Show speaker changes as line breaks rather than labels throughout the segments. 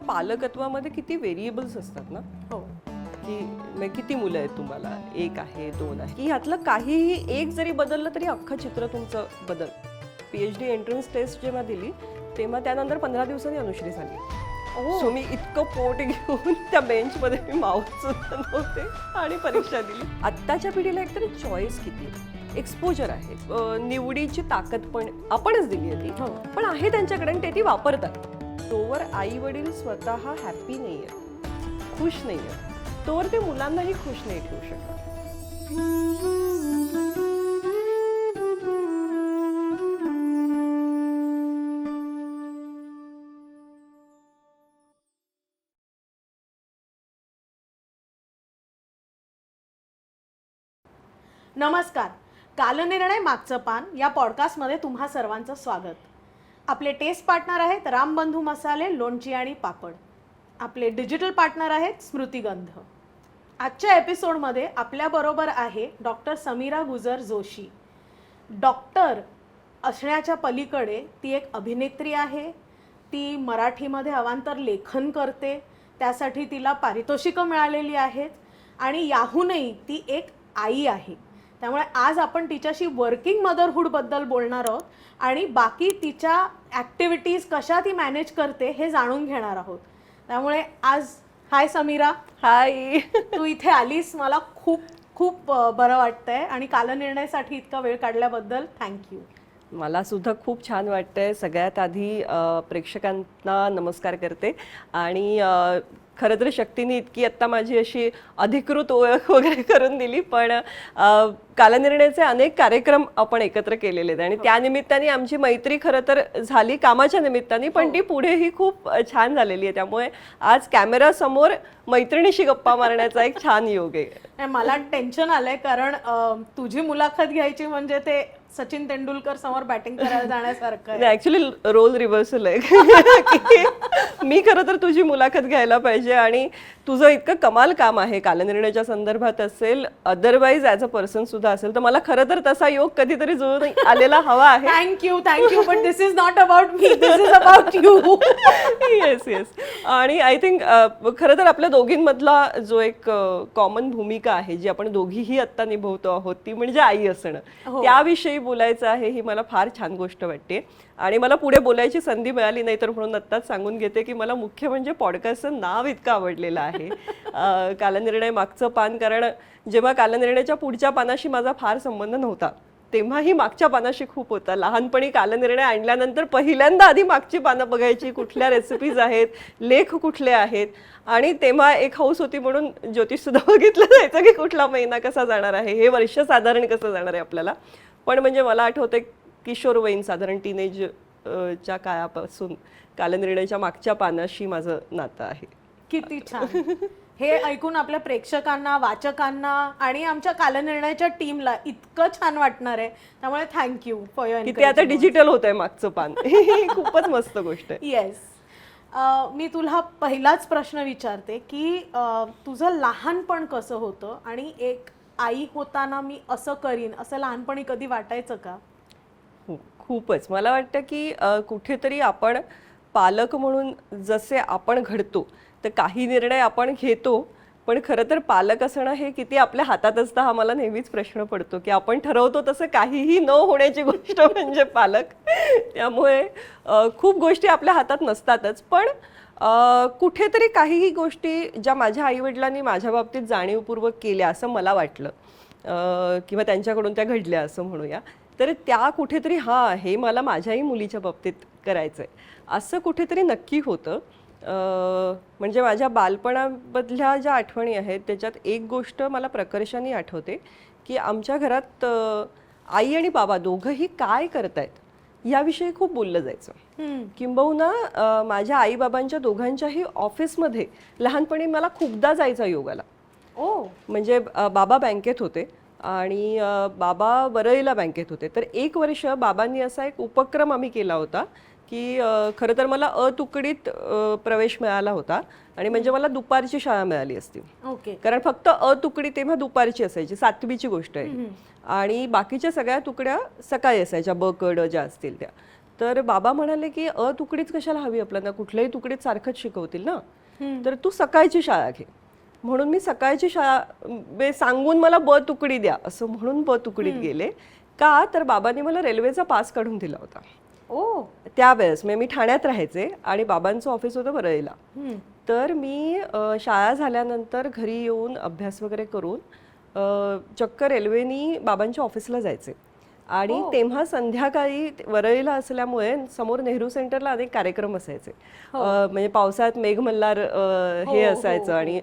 पालकत्वामध्ये किती व्हेरिएबल्स असतात ना.
हो.
की म्हणजे किती मुलं आहेत तुम्हाला, 1 आहे 2 आहे, की ह्यातलं काहीही एक जरी बदललं तरी अख्खं चित्र तुमचं बदल. PhD एंट्रन्स टेस्ट जेव्हा दिली तेव्हा त्यानंतर 15 दिवसांनी अनुश्री झाली. सो मी इतकं पोट घेऊन त्या बेंचमध्ये मी मावत सुद्धा नव्हते आणि परीक्षा दिली. आत्ताच्या पिढीला एकतरी चॉईस किती, एक्सपोजर आहे, निवडीची ताकद पण आपणच दिली आहे ती, पण आहे त्यांच्याकडे आणि ते ती वापरतात. तोवर आई वडील स्वतः हॅपी नाही आहेत, खुश नाही आहेत, तोवर ते मुलांनाही खुश नाही ठेवू शकत.
नमस्कार. कालनिर्णय मागचं पान या पॉडकास्टमध्ये तुम्हा सर्वांचं स्वागत. आपले टेस्ट पार्टनर आहेत रामबंधू मसाले, लोणची आणि पापड. आपले डिजिटल पार्टनर आहेत स्मृतिगंध. आजच्या एपिसोडमध्ये आपल्याबरोबर आहे डॉक्टर समीरा गुजर जोशी. डॉक्टर असण्याच्या पलीकडे ती एक अभिनेत्री आहे. ती मराठीमध्ये अवांतर लेखन करते, त्यासाठी तिला पारितोषिकं मिळालेली आहेत आणि याहूनही ती एक आई आहे. त्यामुळे आज आपण तिच्याशी वर्किंग मदरहूडबद्दल बोलणार आहोत आणि बाकी तिच्या ॲक्टिव्हिटीज कशा ती मॅनेज करते हे जाणून घेणार आहोत. त्यामुळे आज हाय समीरा.
हाय.
तू इथे आलीस, मला खूप खूप बरं वाटतंय आणि कालनिर्णयसाठी इतका वेळ काढल्याबद्दल थँक्यू.
मला सुद्धा खूप छान वाटतंय. सगळ्यात आधी प्रेक्षकांना नमस्कार करते आणि खरं तर शक्तीने इतकी आत्ता माझी अशी अधिकृत ओळख वगैरे करून दिली, पण कालनिर्णयाचे अनेक कार्यक्रम आपण एकत्र केलेले आहेत आणि त्या निमित्ताने आमची मैत्री खरं तर झाली कामाच्या निमित्ताने, पण ती पुढेही खूप छान झालेली आहे. त्यामुळे आज कॅमेरासमोर मैत्रिणीशी गप्पा मारण्याचा एक छान योग आहे.
मला टेन्शन आलंय कारण तुझी मुलाखत घ्यायची म्हणजे ते सचिन तेंडुलकर समोर बॅटिंग करायला जाण्यासारखं आहे.
ऍक्च्युली रोल रिव्हर्सल आहे. मी खरं तर तुझी मुलाखत घ्यायला पाहिजे आणि तुझं इतकं कमाल काम आहे कालनिर्णयाच्या संदर्भात असेल, अदरवाईज ॲज अ पर्सन सुद्धा असेल, तर मला खरं तर तसा योग कधीतरी जुळून आलेला हवा आहे.
थँक्यू. पण this is not about me, this is about you.
Yes. आणि आय थिंक खरं तर आपल्या दोघींमधला जो एक कॉमन भूमिका आहे जी आपण दोघीही आत्ता निभवतो आहोत ती म्हणजे आई असणं. त्याविषयी बोलायचं आहे ही मला फार छान गोष्ट वाटते आणि मला पुढे बोलायची संधी मिळाली नाही तर म्हणून आत्ताच सांगून घेते की मला मुख्य म्हणजे पॉडकास्टचं नाव इतकं आवडलेलं आहे कालनिर्णय मागचं पान. कारण जेव्हा कालनिर्णयाच्या पुढच्या पानाशी माझा फार संबंध नव्हता तेव्हाही मागच्या पानाशी खूप होता. लहानपणी कालनिर्णय आणल्यानंतर पहिल्यांदा आधी मागची पानं बघायची, कुठल्या रेसिपीज आहेत, लेख कुठले आहेत, आणि तेव्हा एक हौस होती म्हणून ज्योतिष सुद्धा बघितलं जायचं की कुठला महिना कसा जाणार आहे, हे वर्ष साधारण कसं जाणार आहे आपल्याला. पण म्हणजे मला आठवतंय किशोरवयीन साधारण टीनेज च्या काळापासून कालनिर्णयाच्या मागच्या पानाशी माझं नातं आहे.
किती छान. हे ऐकून आपल्या प्रेक्षकांना, वाचकांना आणि आमच्या कालनिर्णयाच्या टीमला इतकं छान वाटणार आहे. त्यामुळे थँक्यू फॉर युअर
की ते आता डिजिटल होत आहे मागचं पान. खूपच मस्त गोष्ट आहे.
येस. मी तुला पहिलाच प्रश्न विचारते की तुझं लहानपण कसं होतं आणि एक आई होताना मी असं करीन असं लहानपणी कधी वाटायचं का?
खूपच. मला वाटतं की कुठेतरी आपण पालक म्हणून जसे आपण घडतो तर काही निर्णय आपण घेतो, पण खरं तर पालक असणं हे किती आपल्या हातात असतं हा मला नेहमीच प्रश्न पडतो. की आपण ठरवतो तसं काहीही न होण्याची गोष्ट म्हणजे पालक. त्यामुळे खूप गोष्टी आपल्या हातात नसतातच, पण कुठेतरी काहीही गोष्टी ज्या माझ्या आईवडिलांनी माझ्या बाबतीत जाणीवपूर्वक केल्या असं मला वाटलं किंवा त्यांच्याकडून त्या घडल्या असं म्हणूया, तर त्या कुठेतरी हे मला माझ्याही मुलीच्या बाबतीत करायचं आहे असं कुठेतरी नक्की होतं. म्हणजे माझ्या बालपणामधल्या ज्या आठवणी आहेत त्याच्यात एक गोष्ट मला प्रकर्षाने आठवते की आमच्या घरात आई आणि बाबा दोघंही काय करतायत याविषयी खूप बोललं जायचं. किंबहुना माझ्या आईबाबांच्या दोघांच्याही ऑफिसमध्ये लहानपणी मला खूपदा जायचा योग आला. म्हणजे बाबा बँकेत होते आणि बाबा वरळीला बँकेत होते, तर एक वर्ष बाबांनी असा एक उपक्रम आम्ही केला होता की खरं तर मला तुकडीत प्रवेश मिळाला होता आणि म्हणजे मला दुपारची शाळा मिळाली असती. कारण फक्त तुकडी तेव्हा दुपारची असायची, 7वीची गोष्ट आहे, आणि बाकीच्या सगळ्या तुकड्या सकाळी असायच्या, ब क ड ज्या असतील त्या. तर बाबा म्हणाले की तुकडीच कशाला हवी आपल्याला, कुठल्याही तुकडीत सारखंच शिकवतील ना, तर तू सकाळची शाळा घे. म्हणून मी सकाळची शाळा सांगून मला ब तुकडी द्या असं म्हणून ब तुकडीत गेले. का तर बाबांनी मला रेल्वेचा पास काढून दिला होता.
ओ
त्यावेळेस मी ठाण्यात राहायचे आणि बाबांचं ऑफिस होतं वरळीला. तर मी शाळा झाल्यानंतर घरी येऊन अभ्यास वगैरे करून चक्क रेल्वेनी बाबांच्या ऑफिसला जायचे. आणि तेव्हा संध्याकाळी वरळीला असल्यामुळे समोर नेहरू सेंटरला अनेक कार्यक्रम असायचे. म्हणजे पावसाळ्यात मेघमल्हार हे असायचं आणि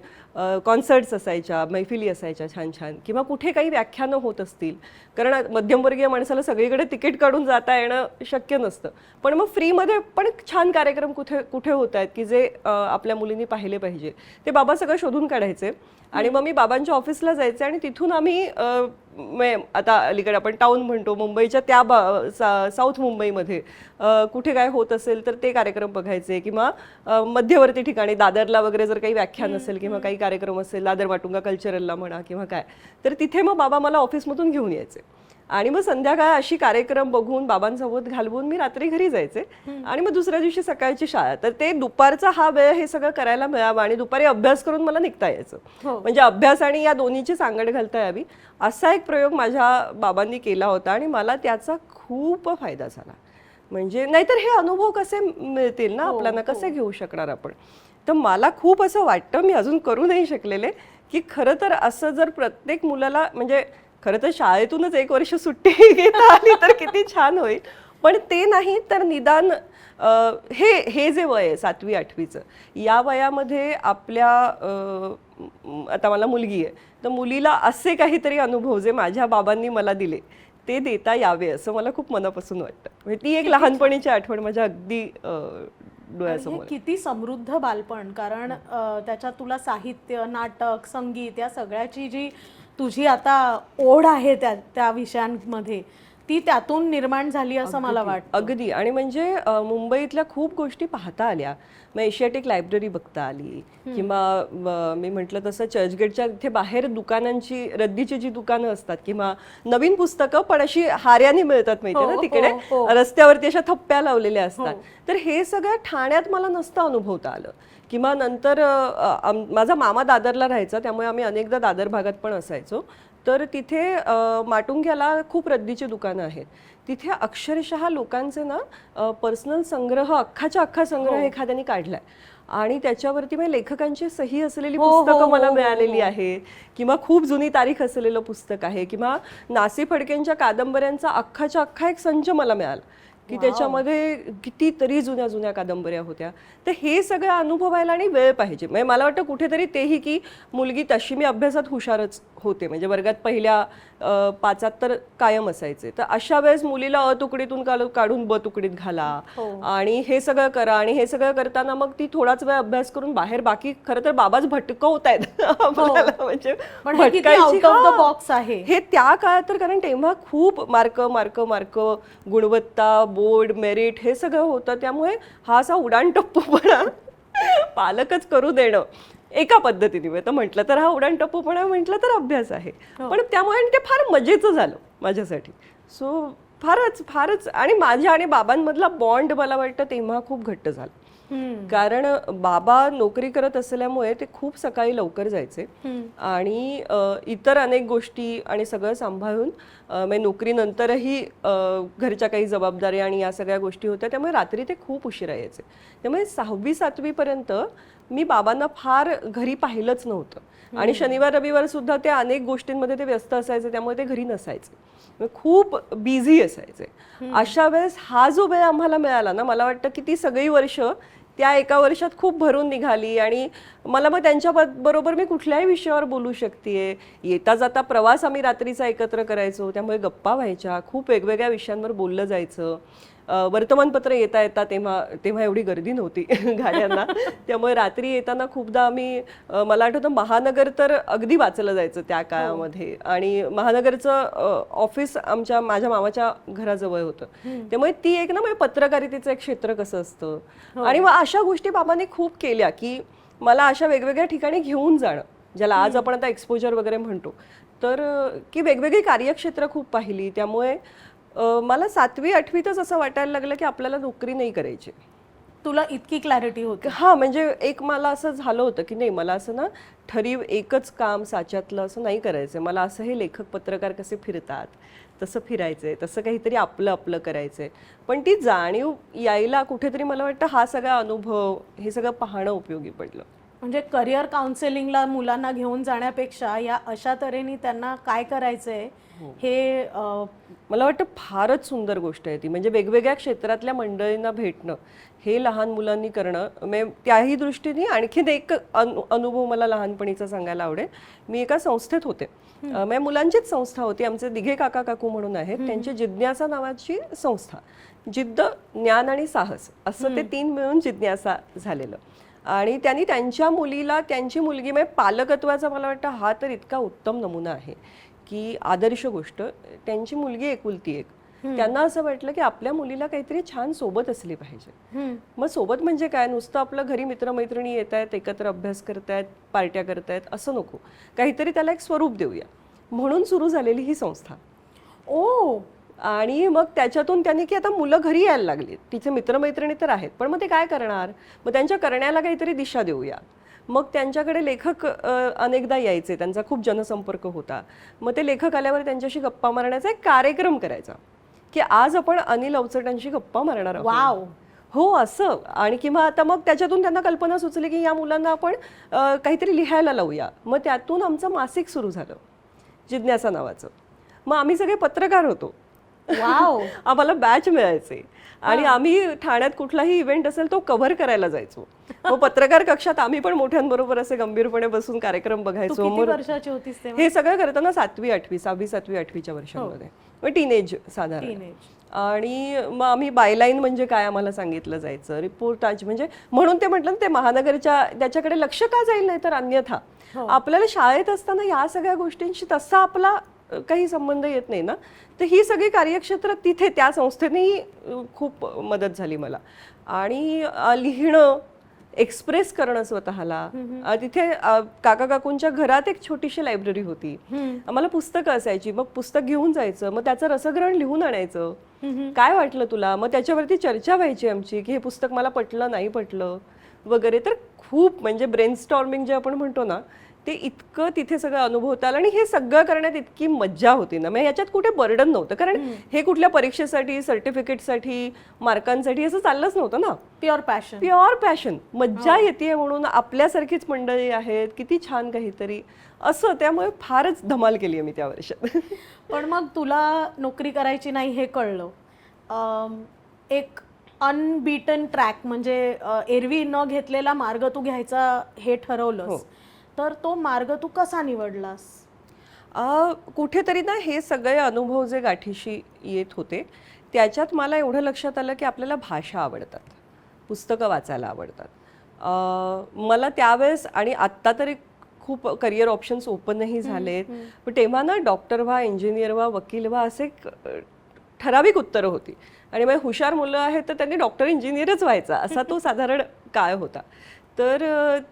कॉन्सर्ट्स असायच्या, मैफिली असायच्या छान छान, किंवा कुठे काही व्याख्यानं होत असतील. कारण मध्यमवर्गीय माणसाला सगळीकडे तिकीट काढून जाता येणं शक्य नसतं, पण मग फ्रीमध्ये पण छान कार्यक्रम कुठे कुठे होत आहेत की जे आपल्या मुलींनी पाहिले पाहिजे, ते बाबा सगळं शोधून काढायचे. आणि मग मी बाबांच्या ऑफिसला जायचे आणि तिथून आम्ही आता अलीकडे आपण टाऊन म्हणतो, मुंबईच्या त्या साऊथ मुंबईमध्ये कुठे काय होत असेल तर ते कार्यक्रम बघायचे, किंवा मध्यवर्ती ठिकाणी दादरला वगैरे जर काही व्याख्यान असेल किंवा काही कार्यक्रम असेल, दादर माटुंगा कल्चरलला म्हणा किंवा काय, तर तिथे मग बाबा मला ऑफिसमधून घेऊन यायचे. आणि मग संध्याकाळ अशी कार्यक्रम बघून बाबांसोबत घालवून मी रात्री घरी जायचे. आणि मग दुसऱ्या दिवशी सकाळची शाळा. तर ते दुपारचा हा वेळ हे सगळं करायला मिळावा आणि दुपारी अभ्यास करून मला निघता यायचं. म्हणजे अभ्यास आणि या दोन्हीची सांगड घालता यावी असा एक प्रयोग माझ्या बाबांनी केला होता आणि मला त्याचा खूप फायदा झाला. म्हणजे नाहीतर हे अनुभव कसे मिळतील ना आपल्याला, कसे घेऊ शकणार आपण. तर मला खूप असं वाटतं, मी अजून करू नाही शकलेले, की खरं तर असं जर प्रत्येक मुलाला, म्हणजे खरं तर शाळेतूनच एक वर्ष सुट्टी घेता आली तर किती छान होईल, पण ते नाही तर निदान हे जे वय आहे 7वी 8वीचं, या वयामध्ये आपल्या आता मला मुलगी आहे, तर मुलीला असे काहीतरी अनुभव जे माझ्या बाबांनी मला दिले ते देता यावे असं मला खूप मनापासून वाटतं. म्हणजे ती एक लहानपणीची आठवण माझ्या अगदी डोळ्यासमोर.
किती समृद्ध बालपण, कारण त्याच्यात तुला साहित्य, नाटक, संगीत या सगळ्याची जी तुझी आता ओढ आहे त्या विषयांमध्ये, ती त्यातून निर्माण झाली असं मला वाटतं.
अगदी. आणि म्हणजे मुंबईतल्या खूप गोष्टी पाहता आल्या. मग एशियाटिक लायब्ररी बघता आली, किंवा मी म्हटलं तसं चर्चगेटच्या इथे बाहेर दुकानांची, रद्दीची जी दुकानं असतात किंवा नवीन पुस्तकं पण अशी हार्याने मिळतात माहिती ना तिकडे, रस्त्यावरती अशा थप्प्या लावलेल्या असतात. तर हे सगळं ठाण्यात मला नसतं अनुभवता आलं. किंवा नंतर माझा मामा दादरला राहायचा, त्यामुळे आम्ही अनेकदा दादर भागात पण असायचो. तर तिथे माटुंग्याला खूप रद्दीची दुकानं आहेत. तिथे अक्षरशः लोकांचे ना पर्सनल संग्रह, अख्खाच्या अख्खा संग्रह एखाद्याने काढलाय आणि त्याच्यावरती म्हणजे लेखकांची सही असलेली पुस्तकं मला मिळालेली आहेत, किंवा खूप जुनी तारीख असलेलं पुस्तक आहे, किंवा नासी फडकेंच्या कादंबऱ्यांचा अख्खाच्या अख्खा एक संच मला मिळाला की त्याच्यामध्ये कितीतरी जुन्या जुन्या कादंबऱ्या होत्या. तर हे सगळं अनुभवायला आणि वेळ पाहिजे. म्हणजे मला वाटतं कुठेतरी तेही की मुलगी, तशी मी अभ्यासात हुशारच होते, म्हणजे वर्गात पहिल्या 5 तर कायम असायचे. तर अशा वेळेस मुलीला अ तुकडीतून काढून ब तुकडीत घाला आणि हे सगळं करा. आणि हे सगळं करताना मग ती थोडाच वेळ अभ्यास करून बाहेर, बाकी खरं तर बाबाच भटकवत आहेत आपल्याला, म्हणजे भटकायची
बॉक्स आहे
हे त्या काळात. तर कारण तेव्हा खूप मार्क मार्क मार्क, गुणवत्ता, बोर्ड, मेरिट हे सगळं होतं. त्यामुळे हा असा उडाणटप्पूपणा पालकच करू देणं एका पद्धतीने, तर म्हटलं तर हा उडाणटप्पूपणा, म्हटलं तर अभ्यास आहे. पण त्यामुळे ते फार मजेचं झालं माझ्यासाठी. सो फारच आणि माझ्या आणि बाबांमधला बॉन्ड मला वाटतं तेव्हा खूप घट्ट झाला. कारण बाबा नोकरी करत असल्यामुळे ते खूप सकाळी लवकर जायचे आणि इतर अनेक गोष्टी आणि सगळं सांभाळून, म्हणजे नोकरीनंतरही घरच्या काही जबाबदाऱ्या आणि या सगळ्या गोष्टी होत्या, त्यामुळे रात्री ते खूप उशिरा यायचे. त्यामुळे 6वी 7वी पर्यंत मी बाबांना फार घरी पाहिलंच नव्हतं. आणि शनिवार रविवार सुद्धा ते अनेक गोष्टींमध्ये ते व्यस्त असायचे, त्यामुळे ते घरी नसायचे, खूप बिझी असायचे. अशा वेळेस हा जो वेळ आम्हाला मिळाला ना, मला वाटतं की ती सगळी वर्ष त्या एका वर्षात खूप भरून निघाली. आणि मला मग त्यांच्या बरोबर मी कुठल्याही विषयावर बोलू शकतेय. येता जाता प्रवास आम्ही रात्रीचा एकत्र करायचो, त्यामुळे गप्पा व्हायच्या, खूप वेगवेगळ्या विषयांवर बोललं जायचं. वर्तमानपत्र येता तेव्हा एवढी गर्दी नव्हती गाड्यांना, त्यामुळे रात्री येताना खूपदा आम्ही, मला आठवतं महानगर तर अगदी वाचलं जायचं त्या काळामध्ये. आणि महानगरचं ऑफिस माझ्या मामाच्या घराजवळ होतं, त्यामुळे ती एक ना, म्हणजे पत्रकारितेचं एक क्षेत्र कसं असतं. आणि मग अशा गोष्टी बाबांनी खूप केल्या की मला अशा वेगवेगळ्या ठिकाणी घेऊन जाणं, ज्याला आज आपण आता एक्सपोजर वगैरे म्हणतो, तर की वेगवेगळी कार्यक्षेत्र खूप पाहिली. त्यामुळे मला 7वी-8वीतच असं वाटायला लागलं की आपल्याला नोकरी नाही करायची.
तुला इतकी क्लॅरिटी होती?
हा, म्हणजे एक मला असं झालं होतं की नाही, मला असं ना ठरीव एकच काम साच्यातलं असं नाही करायचं. मला असं हे लेखक पत्रकार कसे फिरतात तसं फिरायचंय, तसं काहीतरी आपलं आपलं करायचंय. पण ती जाणीव यायला कुठेतरी मला वाटतं हा सगळा अनुभव, हे सगळं पाहणं उपयोगी पडलं.
म्हणजे करिअर काउन्सिलिंगला मुलांना घेऊन जाण्यापेक्षा या अशा तऱ्हेने त्यांना काय करायचंय हे
मला वाटतं फारच सुंदर गोष्ट आहे ती. म्हणजे वेगवेगळ्या क्षेत्रातल्या मंडळींना भेटणं, हे लहान मुलांनी करणं. त्याही दृष्टीने आणखीन एक अनुभव मला लहानपणीचा सांगायला आवडेल. मी एका संस्थेत होते. मुलांचीच संस्था होती. आमचे दिघे काका काकू म्हणून आहेत, त्यांची जिज्ञासा नावाची संस्था. जिद्द, ज्ञान आणि साहस असं ते 3 मिळून जिज्ञासा झालेलं. आणि त्यांनी त्यांच्या मुलीला, त्यांची मुलगी, म्हणजे पालकत्वाचा मला वाटतं हा तर इतका उत्तम नमुना आहे की आदर्श गोष्ट. त्यांची मुलगी एकुलती एक. त्यांना असं वाटलं की आपल्या मुलीला काहीतरी छान सोबत असली पाहिजे. मग सोबत म्हणजे काय, नुसतं आपलं घरी मित्रमैत्रिणी येत आहेत, एकत्र अभ्यास करतायत, पार्ट्या करतायत असं नको, काहीतरी त्याला एक स्वरूप देऊया म्हणून सुरू झालेली ही संस्था.
ओ,
आणि मग त्याच्यातून त्यांनी की आता मुलं घरी यायला लागली, तिचे मित्रमैत्रिणी तर आहेत, पण मग ते काय करणार, मग त्यांच्या करण्याला काहीतरी दिशा देऊया. मग त्यांच्याकडे लेखक अनेकदा यायचे, त्यांचा खूप जनसंपर्क होता. मग ते लेखक आल्यावर त्यांच्याशी गप्पा मारण्याचा एक कार्यक्रम करायचा की आज आपण अनिल अवचटांशी गप्पा मारणार आहोत.
वाव.
हो असं. आणि किंवा आता मग त्याच्यातून त्यांना कल्पना सुचली की या मुलांना आपण काहीतरी लिहायला लावूया. मग त्यातून आमचं मासिक सुरू झालं जिज्ञासा नावाचं. मग आम्ही सगळे पत्रकार होतो.
वाव.
आम्हाला बॅच मिळायचे आणि आम्ही ठाण्यात कुठलाही इव्हेंट असेल तो कव्हर करायला जायचो. मग पत्रकार कक्षात आम्ही पण मोठ्यांबरोबर असे गंभीरपणे बसून कार्यक्रम बघायचो.
किती वर्षाची होतीस तेव्हा?
हे सगळं करताना 7वी-8वी, 6वी-7वी-8वीच्या वर्षांमध्ये, टीनेज साधारण. आणि मग आम्ही बायलाईन म्हणजे काय आम्हाला सांगितलं जायचं, रिपोर्टाज म्हणजे, म्हणून ते म्हटलं ते महानगरच्या त्याच्याकडे लक्ष का जाईल, नाही तर अन्यथा आपल्याला शाळेत असताना या सगळ्या गोष्टींशी तसा आपला काही संबंध येत नाही ना. तर ही सगळी कार्यक्षेत्र तिथे त्या संस्थेनेही खूप मदत झाली मला. आणि लिहिणं, एक्सप्रेस करणं स्वतःला. तिथे काका काकूंच्या घरात एक छोटीशी लायब्ररी होती. आम्हाला पुस्तकं असायची, मग पुस्तक घेऊन जायचं, मग त्याचं रसग्रहण लिहून आणायचं. काय वाटलं तुला, मग त्याच्यावरती चर्चा व्हायची आमची की हे पुस्तक मला पटलं नाही पटलं वगैरे. तर खूप म्हणजे ब्रेनस्टॉर्मिंग जे आपण म्हणतो ना, ते इतकं तिथे सगळं अनुभवता आलं. आणि हे सगळं करण्यात इतकी मज्जा होती ना, म्हणजे याच्यात कुठे बर्डन नव्हतं. कारण हे कुठल्या परीक्षेसाठी, सर्टिफिकेटसाठी, मार्कांसाठी असं चाललंच नव्हतं ना.
Pure passion.
Pure passion. मज्जा येते म्हणून आपल्यासारखीच मंडळी आहेत, किती छान काहीतरी असं. त्यामुळे फारच धमाल केली आहे मी त्या वर्षात.
पण मग तुला नोकरी करायची नाही हे कळलं, एक अनबीटन ट्रॅक म्हणजे एरवी न घेतलेला मार्ग तू घ्यायचा हे ठरवलंस, तर तो मार्ग तू कसा निवडलास?
कुठेतरी ना हे सगळे अनुभव जे गाठीशी येत होते त्याच्यात मला एवढं लक्षात आलं की आपल्याला भाषा आवडतात, पुस्तकं वाचायला आवडतात. मला त्यावेळेस, आणि आत्ता तरी खूप करिअर ऑप्शन्स ओपनही झालेत, पण तेव्हा ना डॉक्टर व्हा, इंजिनियर व्हा, वकील व्हा असे ठराविक उत्तरं होती. आणि मग हुशार मुलं आहेत तर त्यांनी डॉक्टर इंजिनियरच व्हायचा असा तो साधारण काळ होता. तर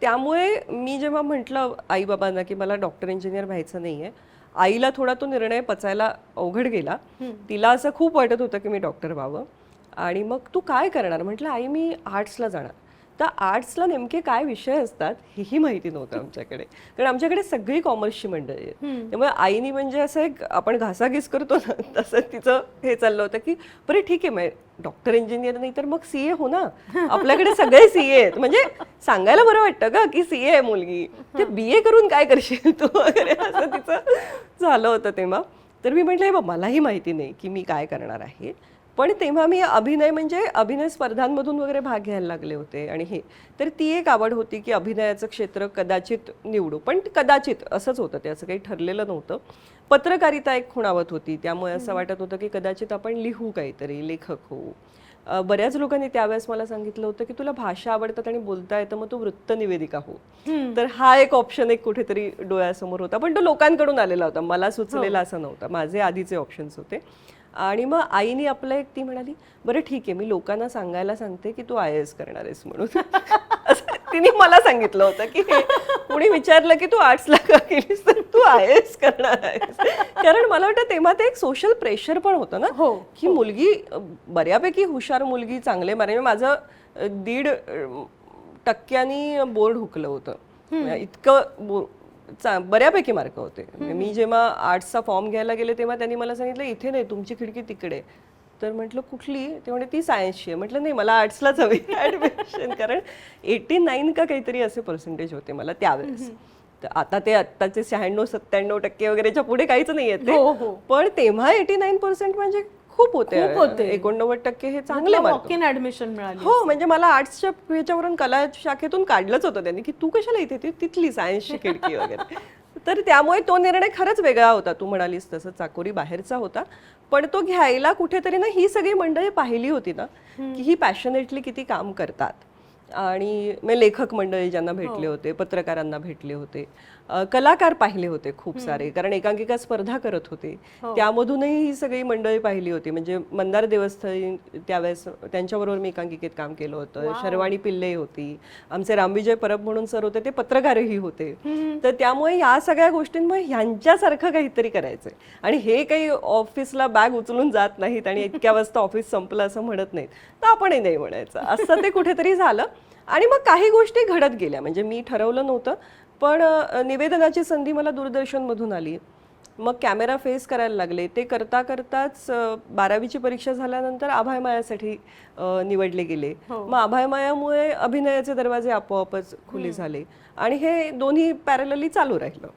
त्यामुळे मी जेव्हा म्हटलं आईबाबांना की मला डॉक्टर इंजिनियर व्हायचं नाही आहे, आईला थोडा तो निर्णय पचायला अवघड गेला. तिला असं खूप वाटत होतं की मी डॉक्टर व्हावं. आणि मग तू काय करणार म्हटलं, आई मी आर्ट्सला जाणार. तर आर्ट्सला नेमके काय विषय असतात हेही माहिती नव्हतं आमच्याकडे, कारण आमच्याकडे सगळी कॉमर्सची मंडळी आहेत. त्यामुळे आईनी म्हणजे असं एक आपण घासाघीस करतो ना तसं तिचं हे चाललं होतं की बरं ठीक आहे, मग डॉक्टर इंजिनियर नाही तर मग CA हो ना, आपल्याकडे सगळे CA आहेत. म्हणजे सांगायला बरं वाटतं का की CA आहे मुलगी, ते BA करून काय करशील तू वगैरे असं तिचं झालं होतं तेव्हा. तर मी म्हटलं हे बघ मलाही माहिती नाही की मी काय करणार आहे. पण तेव्हा मी अभिनय स्पर्धांमधून वगैरे भाग घ्यायला लागले होते. आणि हे तर ती एक आवड होती की अभिनयाचं क्षेत्र कदाचित निवडू, पण कदाचित असंच होतं, ते असं काही ठरलेलं नव्हतं. पत्रकारिता एक खुणावत होती, त्यामुळे असं वाटत होतं की कदाचित आपण लिहू, काहीतरी लेखक होऊ. बऱ्याच लोकांनी त्यावेळेस मला सांगितलं होतं की तुला भाषा आवडतात आणि बोलता येतं, मग तू वृत्तनिवेदिका हो. तर हा एक ऑप्शन एक कुठेतरी डोळ्यासमोर होता, पण तो लोकांकडून आलेला होता, मला सुचलेला असं नव्हता. माझे आधीचे ऑप्शन्स होते. आणि मग आईनी आपलं एक, ती म्हणाली बरं ठीक आहे मी लोकांना सांगायला सांगते की तू IAS करणार आहेस म्हणून. तिने मला सांगितलं होतं की हे कोणी विचारलं की तू आर्ट्सला का केलीस तर तू आहेस करणार आहेस. कारण मला वाटतं तेव्हा ते एक सोशल प्रेशर पण होतं ना
हो,
की मुलगी बऱ्यापैकी हुशार मुलगी, चांगले मार्क, माझं 1.5% बोर्ड हुकलं होतं, इतकं बऱ्यापैकी मार्क होते. मी जेव्हा आर्ट्सचा फॉर्म घ्यायला गेले तेव्हा त्यांनी मला सांगितलं इथे नाही, तुमची खिडकी तिकडे. तर म्हटलं कुठली? ते म्हणजे ती सायन्सची आहे. म्हटलं नाही, मला आर्ट्सलाच हवी ऍडमिशन, कारण 89 का काहीतरी असे पर्सेंटेज होते मला त्यावेळेस. तर आता ते आत्ताचे 96-97% वगैरेच्या पुढे काहीच नाही येते,
हो, हो.
पण तेव्हा 89% म्हणजे खूप होते.
खूप होते.
89% हे चांगले मार्क.
वॉक इन ऍडमिशन मिळाली.
हो, म्हणजे मला आर्ट्सच्या ह्याच्यावरून कला शाखेतून काढलंच होतं त्यांनी की तू कशाला इथे, ती तिथली सायन्सची खिडकी वगैरे. तर त्यामुळे तो निर्णय खरंच वेगळा होता. तू म्हणालीस तसं चाकोरी बाहेरचा होता, पण तो घ्यायला कुठेतरी ना ही सगळी मंडळी पाहिली होती ना की ही पॅशनेटली किती काम करतात. आणि मी लेखक मंडळी ज्यांना भेटले होते, पत्रकारांना भेटले होते, कलाकार पाहिले होते खूप सारे, कारण एकांकिका स्पर्धा करत होते, त्यामधूनही ही सगळी मंडळी पाहिली होती. म्हणजे मंदार देवस्थळी त्यावेळेस त्यांच्याबरोबर मी एकांकिकेत काम केलं होतं. शर्वाणी पिल्ले होती, आमचे रामविजय परब म्हणून सर होते, ते पत्रकारही होते. तर त्यामुळे या सगळ्या गोष्टींमुळे ह्यांच्यासारखं काहीतरी करायचंय. आणि हे काही ऑफिसला बॅग उचलून जात नाहीत आणि इतक्या वाजता ऑफिस संपलं असं म्हणत नाहीत, तर आपणही नाही म्हणायचं, असं ते कुठेतरी झालं. आणि मग काही गोष्टी घडत गेल्या. म्हणजे मी ठरवलं नव्हतं, पण निवेदनाची संधी मला दूरदर्शनमधून आली. मग कॅमेरा फेस करायला लागले. ते करता करताच 12वीची परीक्षा झाल्यानंतर आभाय मायासाठी निवडले गेले. मग आभाय मायामुळे अभिनयाचे दरवाजे आपोआपच खुले झाले आणि हे दोन्ही पॅरलली चालू राहिलं.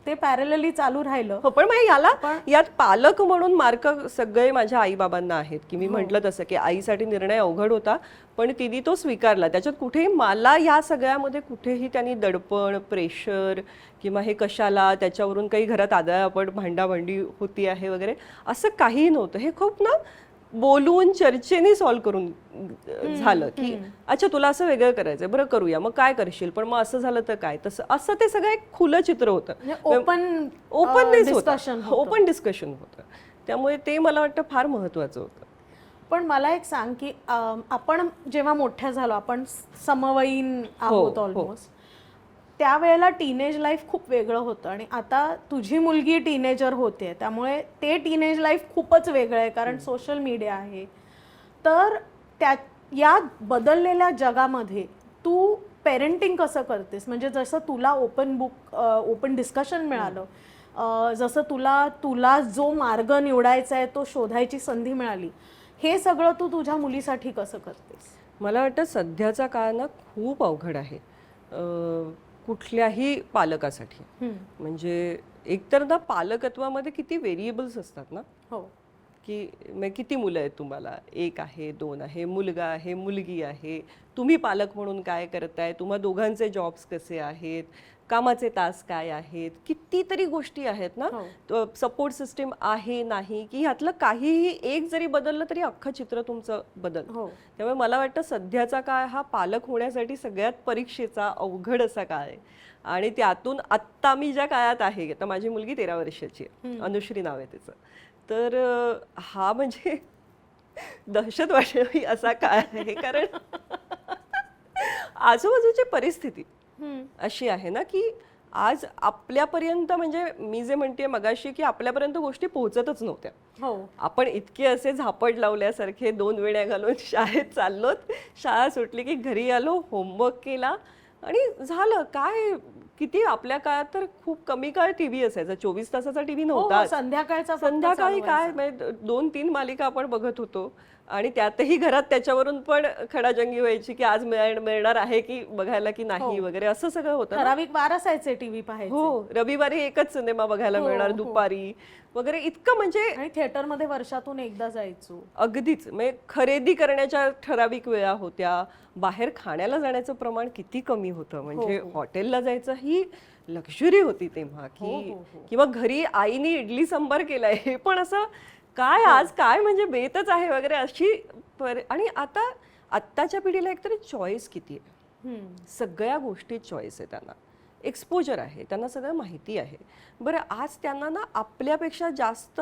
ते पॅरलली चालू राहिलं.
हो, पण मग यात पालक म्हणून मार्क सगळे माझ्या आईबाबांना आहेत. की मी म्हटलं तसं की आईसाठी निर्णय अवघड होता, पण तिने तो स्वीकारला. त्याच्यात कुठेही मला या सगळ्यामध्ये कुठेही त्यांनी दडपण, प्रेशर किंवा हे कशाला, त्याच्यावरून काही घरात आदळआपट भांडाभांडी होती आहे वगैरे असं काहीही नव्हतं. हे खूप ना बोलून चर्चेने सॉल्व्ह करून झालं की अच्छा तुला असं वेगळं करायचंय, बरं करूया, मग काय करशील, पण मग असं झालं तर काय, तसं असं ते सगळं एक खुलं चित्र होतं. ओपन डिस्कशन होतं. त्यामुळे ते मला वाटतं फार महत्वाचं होतं.
पण मला एक सांग की आपण जेव्हा मोठ्या झालो, आपण समवयीन आहोत ऑलमोस्ट, त्यावेळेला टीनेज लाईफ खूप वेगळं होतं आणि आता तुझी मुलगी टीनेजर होते, त्यामुळे ते टीनेज लाईफ खूपच वेगळं आहे, कारण सोशल मीडिया आहे. तर या बदललेल्या जगामध्ये तू पेरेंटिंग कसं करतेस? म्हणजे जसं तुला ओपन डिस्कशन मिळालं, जसं तुला जो मार्ग निवडायचा आहे तो शोधायची संधी मिळाली, हे सगळं तू तुझ्या मुलीसाठी कसं करतेस?
मला वाटतं सध्याचा काळ ना खूप अवघड आहे कुठल्याही पालकासाठी. म्हणजे एकतर ना पालकत्वामध्ये किती व्हेरिएबल्स असतात ना.
हो,
की किती मुलं आहेत तुम्हाला, 1 आहे, 2 आहे, मुलगा आहे, मुलगी आहे, तुम्ही पालक म्हणून काय करताय, तुम्हा दोघांचे जॉब्स कसे आहेत, कामाचे तास काय आहेत, कितीतरी गोष्टी आहेत ना. सपोर्ट सिस्टीम आहे नाही, की ह्यातलं काहीही एक जरी बदललं तरी अख्खं चित्र तुमचं बदलतं. त्यामुळे मला वाटतं सध्याचा काळ हा पालक होण्यासाठी सगळ्यात परीक्षेचा अवघड असा काळ आहे. आणि त्यातून आत्ता मी ज्या काळात आहे, आता माझी मुलगी 13 वर्षाची आहे, अनुश्री नाव आहे तिचं, तर हा म्हणजे दहशत वाटणारी असा काळ आहे. कारण आजूबाजूची परिस्थिती अशी आहे ना की आज आपल्यापर्यंत, म्हणजे मी जे म्हणते मगाशी की आपल्यापर्यंत गोष्टी पोहोचतच नव्हत्या. आपण इतके असे झापड लावल्यासारखे 2 वेळा घालून शाळेत चाललोत, शाळा सुटली की घरी आलो, होमवर्क केला आणि झालं. काय किती आपल्या काळात तर खूप कमी काळ टीव्ही असायचा, 24 तासाचा टीव्ही नव्हता. संध्याकाळी काय 2-3 मालिका आपण बघत होतो आणि त्यातही घरात त्याच्यावरून पण खडाजंगी व्हायची की आज मिळणार आहे की बघायला की नाही वगैरे, असं सगळं होतं.
ठराविक वार असायचे टीव्ही पाहायचे.
हो, रविवारी एकच सिनेमा बघायला मिळणार दुपारी वगैरे, इतकं म्हणजे.
आणि थिएटरमध्ये वर्षातून एकदा जायचो.
अगदीच, म्हणजे खरेदी करण्याच्या ठराविक वेळा होत्या, बाहेर खाण्याला जाण्याचं प्रमाण किती कमी होतं. म्हणजे हॉटेलला जायचं ही लक्झरी होती तेव्हा, की किंवा घरी आईने इडली सांबार केलाय हे पण असं काय आज काय म्हणजे बेतच आहे वगैरे अशी. आणि आत्ताच्या पिढीला एकतरी चॉईस किती आहे, सगळ्या गोष्टी चॉईस आहे, त्यांना एक्सपोजर आहे, त्यांना सगळं माहिती आहे. बरं, आज त्यांना ना आपल्यापेक्षा जास्त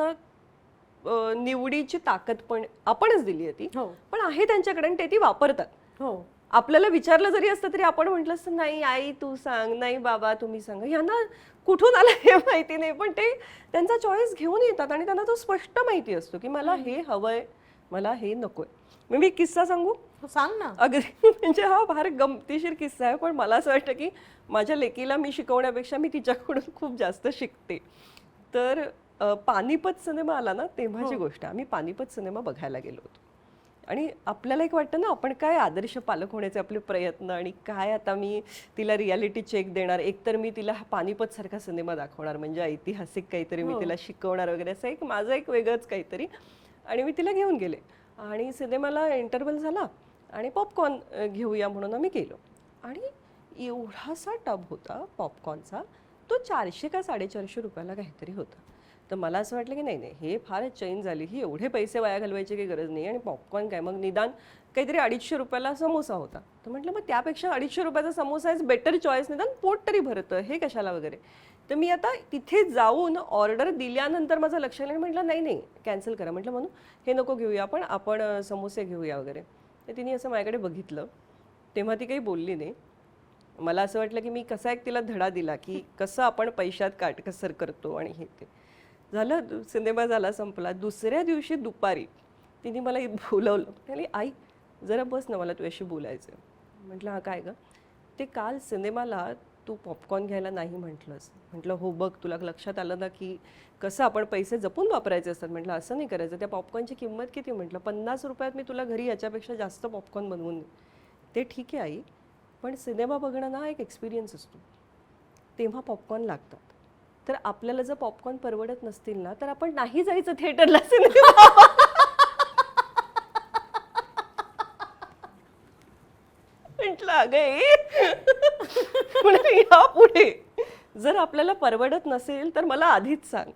निवडीची ताकद पण आपणच दिली आहे ती, पण आहे त्यांच्याकडे आणि ते ती वापरतात. आपल्याला विचारलं जरी असतं तरी आपण म्हटलं असतं नाही आई तू सांग, नाही बाबा तुम्ही सांगा. यांना कुठून आलं हे माहिती नाही, पण ते त्यांचा चॉईस घेऊन येतात आणि त्यांना तो स्पष्ट माहिती असतो की मला हे हवंय, मला हे नकोय. मी एक किस्सा सांगू?
सांग ना.
अगदी म्हणजे हा फार गमतीशीर किस्सा आहे, पण मला असं वाटतं की माझ्या लेकीला मी शिकवण्यापेक्षा मी तिच्याकडून खूप जास्त शिकते. तर पानिपत सिनेमा आला ना तेव्हाची गोष्ट. आम्ही पानिपत सिनेमा बघायला गेलो होतो आणि आपल्याला एक वाटतं ना आपण काय आदर्श पालक होण्याचे आपले प्रयत्न आणि काय आता मी तिला रियालिटी चेक देणार, एकतर मी तिला पानिपत सारखा सिनेमा दाखवणार म्हणजे ऐतिहासिक काहीतरी मी तिला शिकवणार वगैरे, असं एक माझं एक वेगळंच काहीतरी. आणि मी तिला घेऊन गेले आणि सिनेमाला इंटरव्हल झाला आणि पॉपकॉर्न घेऊया म्हणून आम्ही गेलो आणि एवढासा टब होता पॉपकॉर्नचा, तो 400 का 450 रुपयाला काहीतरी होता. तर मला असं वाटलं की नाही नाही हे फारच चैन झाली, ही एवढे पैसे वाया घालवायची काही गरज नाही. आणि पॉपकॉर्न काय मग निदान काहीतरी 250 रुपयाला समोसा होता. तर म्हटलं मग त्यापेक्षा 250 रुपयाचा समोसा इज बेटर चॉईस, निदान पोट तरी भरतं, हे कशाला वगैरे. तर मी आता तिथे जाऊन ऑर्डर दिल्यानंतर माझं लक्ष आलं आणि म्हटलं नाही नाही कॅन्सल करा. म्हटलं म्हणून हे नको घेऊया आपण समोसे घेऊया वगैरे. तर तिने असं माझ्याकडे बघितलं, तेव्हा ती काही बोलली नाही. मला असं वाटलं की मी कसा एक तिला धडा दिला की कसं आपण पैशात काटकसर करतो आणि हे ते झालं. सिनेमा झाला संपला. दुसऱ्या दिवशी दुपारी तिने मला बोलवलं, म्हणाली आई जरा बस ना, मला तुझ्याशी बोलायचं. म्हटलं हा काय गं? ते काल सिनेमाला तू पॉपकॉर्न घ्यायला नाही म्हटलंस. म्हटलं हो बघ तुला लक्षात आलं ना की कसं आपण पैसे जपून वापरायचे असतात. म्हटलं असं नाही करायचं. त्या पॉपकॉर्नची किंमत किती? म्हटलं 50 रुपयात मी तुला घरी याच्यापेक्षा जास्त पॉपकॉर्न बनवून देईन. ते ठीक आहे आई, पण सिनेमा बघणं ना एक एक्सपिरियन्स असतो, तेव्हा पॉपकॉर्न लागतात. तर आपल्याला जर पॉपकॉर्न परवडत नसतील ना तर आपण नाही जायचं थिएटरला सिनेमा. म्हटलं अगं यापुढे जर आपल्याला परवडत नसेल तर मला आधीच सांग,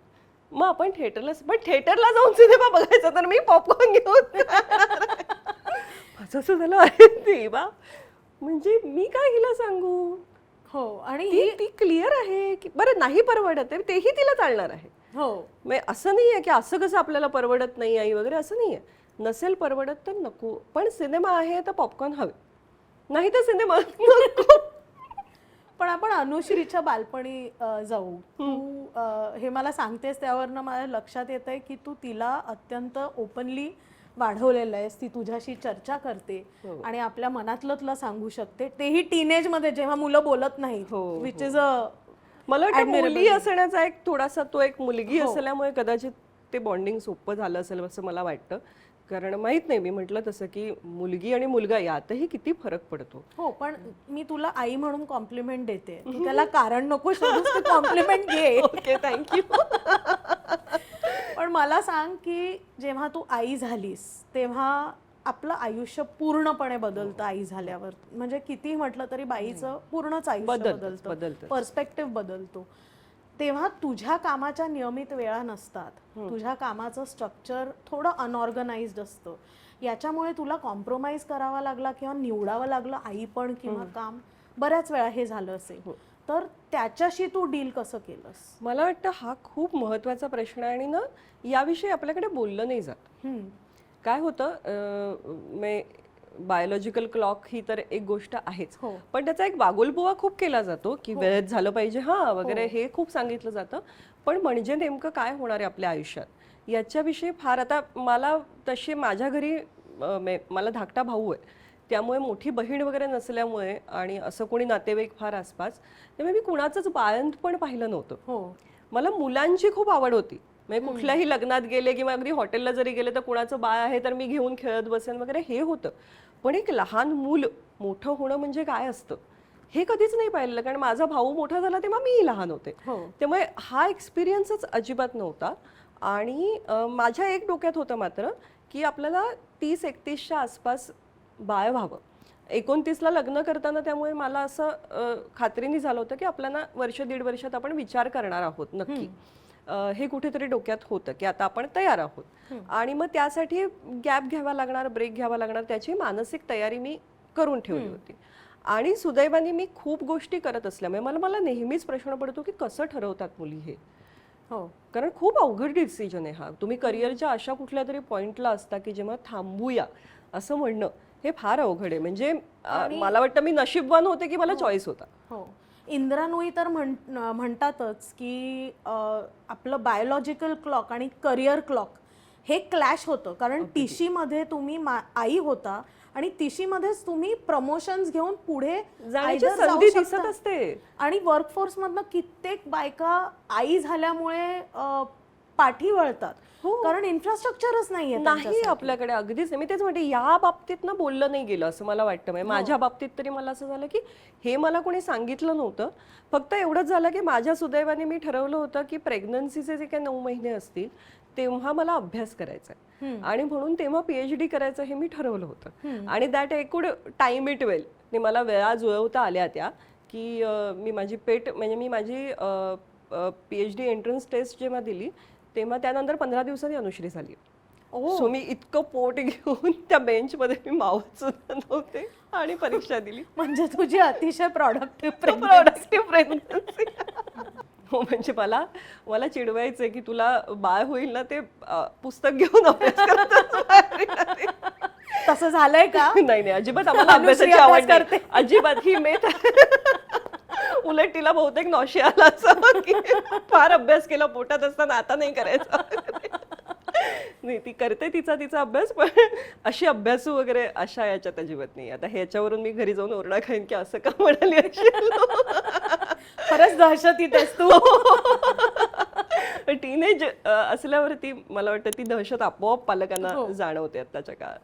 मग आपण थिएटरला, पण थिएटरला जाऊन सिनेमा बघायचा तर मी पॉपकॉर्न घेऊन माझं असं झालं अरे देवा, म्हणजे मी काय हिला सांगू.
हो आणि
ती क्लिअर आहे की बरं नाही परवडत आहे तेही तिला चालणार आहे.
हो
म्हणजे असं नाही आहे की असं कसं आपल्याला परवडत नाही आई वगैरे, असं नाही आहे. नसेल परवडत तर नको, पण सिनेमा आहे तर पॉपकॉर्न हवे, नाही तर सिनेमा नको.
पण आपण अनुश्रीच्या बालपणी जाऊ. तू हे मला सांगतेस त्यावरनं मला लक्षात येत आहे की तू तिला अत्यंत ओपनली वाढवलेलं आहेस. ती तुझ्याशी चर्चा करते आणि आपल्या मनातलं तुला सांगू शकते, तेही टीनेज मध्ये जेव्हा मुलं बोलत नाहीत, विच इज अ
मला वाटतं मुली असण्याचा एक थोडासा तो एक मुलगी असल्यामुळे कदाचित ते बॉन्डिंग सोपं झालं असेल असं मला वाटतं. कारण माहित नाही, मी म्हटलं तसं की मुलगी आणि मुलगा यातही किती फरक पडतो.
हो, पण मी तुला आई म्हणून कॉम्प्लिमेंट देते. तू त्याला कारण नको शोधूस, तू कॉम्प्लिमेंट घे.
Okay thank you.
पण मला सांग की जेव्हा तू आई झालीस तेव्हा आपलं आयुष्य पूर्णपणे बदलतं आई झाल्यावर. म्हणजे किती म्हटलं तरी बाईचं पूर्णच आयुष्य बदलतं, पर्स्पेक्टिव्ह बदलतो. तेव्हा तुझ्या कामाच्या नियमित वेळा नसतात, तुझ्या कामाचं स्ट्रक्चर थोडं अनऑर्गनाइज्ड असतं. याच्यामुळे तुला कॉम्प्रोमाइज करावा लागला किंवा निवडावं लागलं आई पण किंवा काम, बऱ्याच वेळा हे झालं असेल. तर त्याच्याशी तू डील कसं केलंस?
मला वाटतं हा खूप महत्त्वाचा प्रश्न आहे आणि ना याविषयी आपल्याकडे बोललं नाही जात. काय होतं, बायोलॉजिकल क्लॉक ही तर एक गोष्ट आहेच, पण त्याचा एक बागुलबुवा खूप केला जातो की वेळेत झालं पाहिजे हा वगैरे, हे खूप सांगितलं जातं. पण म्हणजे नेमकं काय होणार आहे आपल्या आयुष्यात याच्याविषयी फार, आता मला तशी माझ्या घरी मला धाकटा भाऊ आहे, त्यामुळे मोठी बहीण वगैरे नसल्यामुळे आणि असं कोणी नातेवाईक फार आसपास, त्यामुळे मी कुणाचंच बाळंतपण पाहिलं नव्हतं. मला मुलांची खूप आवड होती. म्हणजे कुठल्याही लग्नात गेले किंवा अगदी हॉटेलला जरी गेले तर कुणाचं बाळ आहे तर मी घेऊन खेळत बसेन वगैरे, हे होतं. पण एक लहान मूल मोठं होणं म्हणजे काय असतं हे कधीच नाही पाहिलं, कारण माझा भाऊ मोठा झाला तेव्हा मीही लहान होते. त्यामुळे हा एक्सपिरियन्सच अजिबात नव्हता. आणि माझ्या एक डोक्यात होतं मात्र की आपल्याला 30-31च्या आसपास बाळ व्हावं. 29ला लग्न करताना त्यामुळे मला असं खात्रीने झालं होतं की आपल्याला वर्ष दीड वर्षात आपण विचार करणार आहोत नक्की, हे कुठेतरी डोक्यात होतं की आता आपण तयार आहोत. आणि मग त्यासाठी गॅप घ्यावा लागणार, ब्रेक घ्यावा लागणार, त्याची मानसिक तयारी मी करून ठेवली होती. आणि सुदैवाने मी खूप गोष्टी करत असल्यामुळे मला नेहमीच प्रश्न पडतो की कसं ठरवतात मुली हे. कारण खूप अवघड डिसिजन आहे हा. तुम्ही करिअरच्या अशा कुठल्या तरी पॉइंटला असता की जेव्हा थांबूया असं म्हणणं हे फार अवघड आहे. म्हणजे मला वाटतं मी नशीबवान होते की मला चॉईस होता.
हो, इंदिरा नोई तर म्हणतातच की आपलं बायोलॉजिकल क्लॉक आणि करिअर क्लॉक हे क्लॅश होतं, कारण टीशी मध्ये तुम्ही आई होता आणि टीशी मध्येच तुम्ही प्रमोशन्स घेऊन पुढे
जाण्याची
either जाऊ
संधी
शकता.
दिसत असते.
आणि वर्कफोर्स मधनं कित्येक बायका आई झाल्यामुळे पाठी वळतात, कारण इन्फ्रास्ट्रक्चरच नाहीये
नाही आपल्याकडे. अगदीच नाही. मी तेच म्हणते, या बाबतीत ना बोललं नाही गेलं असं मला वाटतं. म्हणजे माझ्या बाबतीत तरी मला असं झालं की हे मला कोणी सांगितलं नव्हतं. फक्त एवढंच झालं की माझ्या सुदैवाने मी ठरवलं होतं की प्रेग्नन्सीचे जे काही 9 महिने असतील तेव्हा मला अभ्यास करायचा आहे, आणि म्हणून तेव्हा PhD करायचं हे मी ठरवलं होतं. आणि that I could time it well. मला वेळा जुळवता आल्या त्या की मी माझी म्हणजे मी माझी PhD एंट्रन्स टेस्ट जेव्हा दिली तेव्हा त्यानंतर 15 दिवसांनी अनुश्री झाली. सो मी इतकं पोट घेऊन त्या बेंचमध्ये मी मावत सुद्धा नव्हते आणि परीक्षा दिली.
म्हणजे तुझी अतिशय प्रोडक्टिव्ह
प्रेग्नन्सी. हो, म्हणजे मला चिडवायचंय की तुला बाळ होईल ना ते पुस्तक घेऊन अभ्यास करत.
तसं झालंय का?
नाही, अजिबात आम्हाला अभ्यासाची आवड करते अजिबात. ही मेथ उलट तिला बहुतेक नॉशी आला असं की फार अभ्यास केला पोटात असताना, आता नाही करायचा. नाही, ती करते तिचा अभ्यास, पण अशी अभ्यासू वगैरे अशा याच्यात अजिबात नाही. आता ह्याच्यावरून मी घरी जाऊन ओरडा खाईन की असं का म्हणाली असेल.
खरंच दहशतीत असतो.
टीनेज असल्यावरती मला वाटतं ती दहशत आपोआप पालकांना जाणवते आताच्या काळात.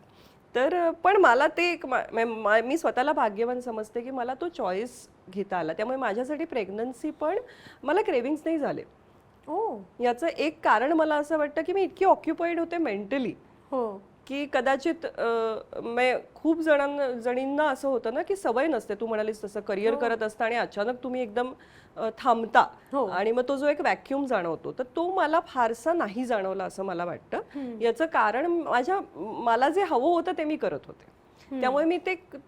तर पण मला ते एक मी स्वतःला भाग्यवान समजते की मला तो चॉईस घेता आला. त्यामुळे माझ्यासाठी प्रेग्नन्सी पण मला क्रेविंग्स नाही झाले. याचं एक कारण मला असं वाटतं की मी इतकी ऑक्युपाईड होते मेंटली की कदाचित खूप जणींना असं होतं ना की सवय नसते. तू म्हणालीस तसं करिअर करत असता आणि अचानक तुम्ही एकदम थांबता आणि मग तो जो एक व्हॅक्युम जाणवतो, तर तो मला फारसा नाही जाणवला असं मला वाटतं. याचं कारण मला जे हवं होतं ते मी करत होते. त्यामुळे मी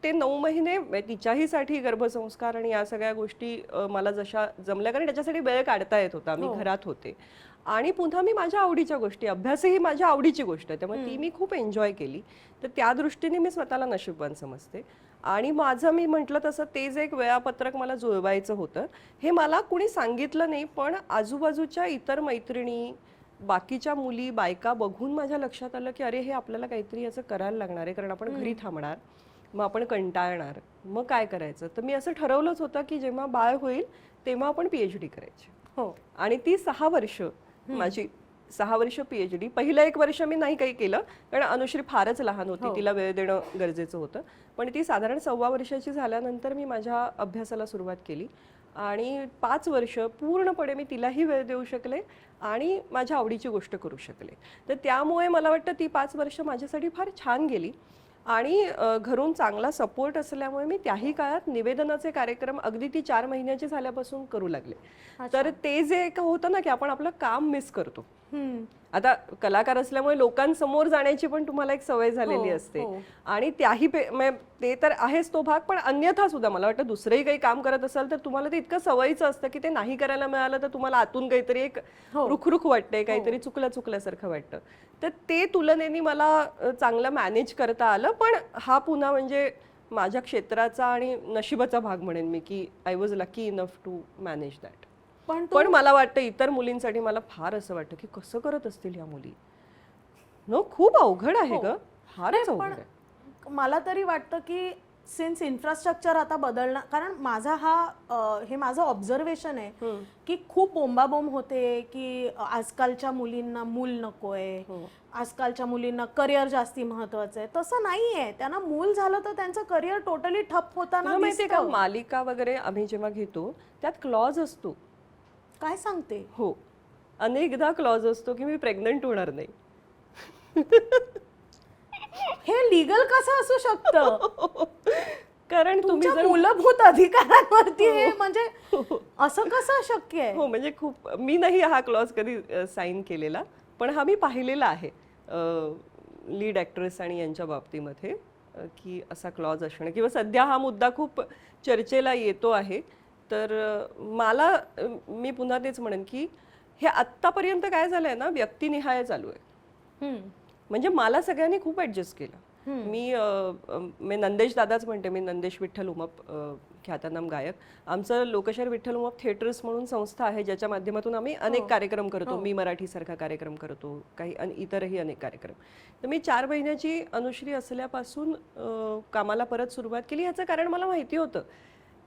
ते 9 महिने तिच्याहीसाठी गर्भसंस्कार आणि या सगळ्या गोष्टी मला जशा जमल्या, कारण त्याच्यासाठी वेळ काढता येत होता. मी घरात होते आणि पुन्हा मी माझ्या आवडीच्या गोष्टी, अभ्यासही माझ्या आवडीची गोष्ट आहे, त्यामुळे ती मी खूप एन्जॉय केली. तर त्या दृष्टीने मी स्वतःला नशीबवान समजते. आणि माझं मी म्हटलं तसं ते जे एक वेळापत्रक मला जुळवायचं होतं हे मला कुणी सांगितलं नाही, पण आजूबाजूच्या इतर मैत्रिणी, बाकीच्या मुली, बायका बघून माझ्या लक्षात आलं की अरे हे आपल्याला काहीतरी याचं करायला लागणार आहे, कारण आपण घरी थांबणार, मग आपण कंटाळणार, मग काय करायचं. तर मी असं ठरवलंच होतं की जेव्हा बाळ होईल तेव्हा आपण PhD करायची. आणि ती 6 वर्ष माझी 6 वर्ष PhD. पहिलं 1 वर्ष मी नाही काही केलं, कारण अनुश्री फारच लहान होती, तिला वेळ देणं गरजेचं होतं. पण ती साधारण 1.25 वर्षाची झाल्यानंतर मी माझ्या अभ्यासाला सुरुवात केली आणि 5 वर्ष पूर्णपणे मी तिलाही वेळ देऊ शकले आणि माझ्या आवडीची गोष्ट करू शकले. तर त्यामुळे मला वाटतं ती 5 वर्ष माझ्यासाठी फार छान गेली. आणि घरून चांगला सपोर्ट असल्यामुळे मी त्याही काळात निवेदनाचे कार्यक्रम अगदी ती 4 महिन्याची झाल्यापासून करू लागले. तर ते जे एक होतं ना की आपण आपलं काम मिस करतो. आता कलाकार असल्यामुळे लोकांसमोर जाण्याची पण तुम्हाला एक सवय झालेली असते, आणि त्याही ते तर आहेच तो भाग, पण अन्यथा सुद्धा मला वाटतं दुसरंही काही काम करत असाल तर तुम्हाला ते इतकं सवयीचं असतं की ते नाही करायला मिळालं तर तुम्हाला आतून काहीतरी एक रुखरुख वाटते, काहीतरी चुकल्यासारखं वाटतं. तर ते तुलनेने मला चांगलं मॅनेज करता आलं. पण हा पुन्हा म्हणजे माझ्या क्षेत्राचा आणि नशिबाचा भाग म्हणेन मी की I was lucky enough to manage that. पण मला वाटतं इतर मुलींसाठी मला फार असं वाटतं की कसं करत असतील या मुली. खूप अवघड आहे ग, फारच अवघड आहे.
मला तरी वाटतं की सिन्स इन्फ्रास्ट्रक्चर आता बदलणार, कारण माझा हे माझं ऑब्झर्वेशन आहे की खूप बोंबाबोंब होते की आजकालच्या मुलींना मूल नकोय, आजकालच्या मुलींना करिअर जास्ती महत्वाचं आहे. तसं नाहीये. त्यांना मूल झालं तर त्यांचं करिअर टोटली ठप होताना
माहितीये का, मालिका वगैरे आम्ही जेव्हा घेतो त्यात क्लॉज असतो.
काय सांगते?
हो, अनेकदा क्लॉज असतो की मी प्रेग्नंट होणार नाही.
हे लीगल कसं असू शकतं?
कारण तुम्ही जर
मूलभूत अधिकारांवरती हे म्हणजे असं कसं शक्य आहे?
हो, म्हणजे खूप मी नाही हा क्लॉज कधी साईन केलेला, पण हा मी पाहिलेला आहे लीड ॲक्ट्रेस आणि यांच्या बाबतीमध्ये की असा क्लॉज असणं, किंवा सध्या हा मुद्दा खूप चर्चेला येतो आहे. तर मी पुन्हा तेच म्हणेन की हे आत्तापर्यंत काय झालंय ना, व्यक्तिनिहाय चालू आहे. म्हणजे मला सगळ्यांनी खूप ॲडजस्ट केलं. मी नंदेश दादाच म्हणते, मी नंदेश विठ्ठल उमप, ख्यातनाम गायक. आमचं लोकशाहीर विठ्ठल उमप थिएटर्स म्हणून संस्था आहे, ज्याच्या माध्यमातून आम्ही अनेक कार्यक्रम करतो. मी मराठी सारखा कार्यक्रम करतो, काही इतरही अनेक कार्यक्रम. तर मी 4 महिन्याची अनुश्री असल्यापासून कामाला परत सुरुवात केली. ह्याचं कारण मला माहिती होतं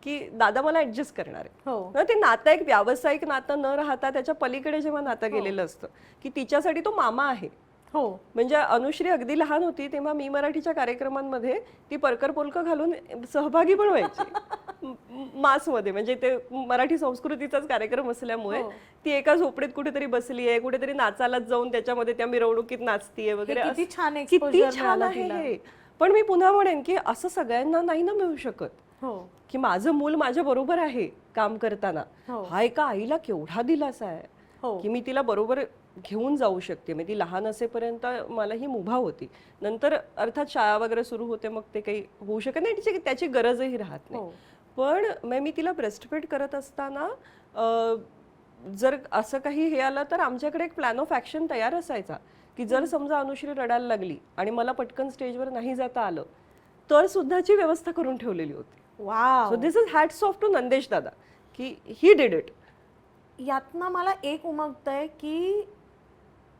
की दादा मला ऍडजस्ट करणार आहे. ते नातं एक व्यावसायिक नातं न राहता त्याच्या पलीकडे जेव्हा नातं गेलेलं असतं की तिच्यासाठी तो मामा आहे. म्हणजे अनुश्री अगदी लहान होती तेव्हा मी मराठीच्या कार्यक्रमांमध्ये ती परकर पोलकं घालून सहभागी पण व्हायची मासमध्ये. म्हणजे ते मराठी संस्कृतीचाच कार्यक्रम असल्यामुळे ती एका झोपडीत कुठेतरी बसली आहे, कुठेतरी नाचालाच जाऊन त्याच्यामध्ये त्या मिरवणुकीत नाचतीये वगैरे.
किती
छान आहे. पण मी पुन्हा म्हणेन की असं सगळ्यांना नाही ना मिळू शकत की माझं मूल माझ्या बरोबर आहे काम करताना. हा एका आईला केवढा दिलासा आहे की मी तिला बरोबर घेऊन जाऊ शकते. म्हणजे ती लहान असेपर्यंत मला ही मुभा होती. नंतर अर्थात शाळा वगैरे सुरू होते, मग ते काही होऊ शकत नाही, त्याची गरजही राहत नाही. पण मी तिला ब्रेस्टफीड करत असताना जर असं काही हे आलं तर आमच्याकडे एक प्लॅन ऑफ ऍक्शन तयार असायचा की जर समजा अनुश्री रडायला लागली आणि मला पटकन स्टेजवर नाही जाता आलं तर सुद्धाची व्यवस्था करून ठेवलेली होती. So this is hats off to Nandesh dada की ही डिड इट.
यातनं मला एक उमगतंय की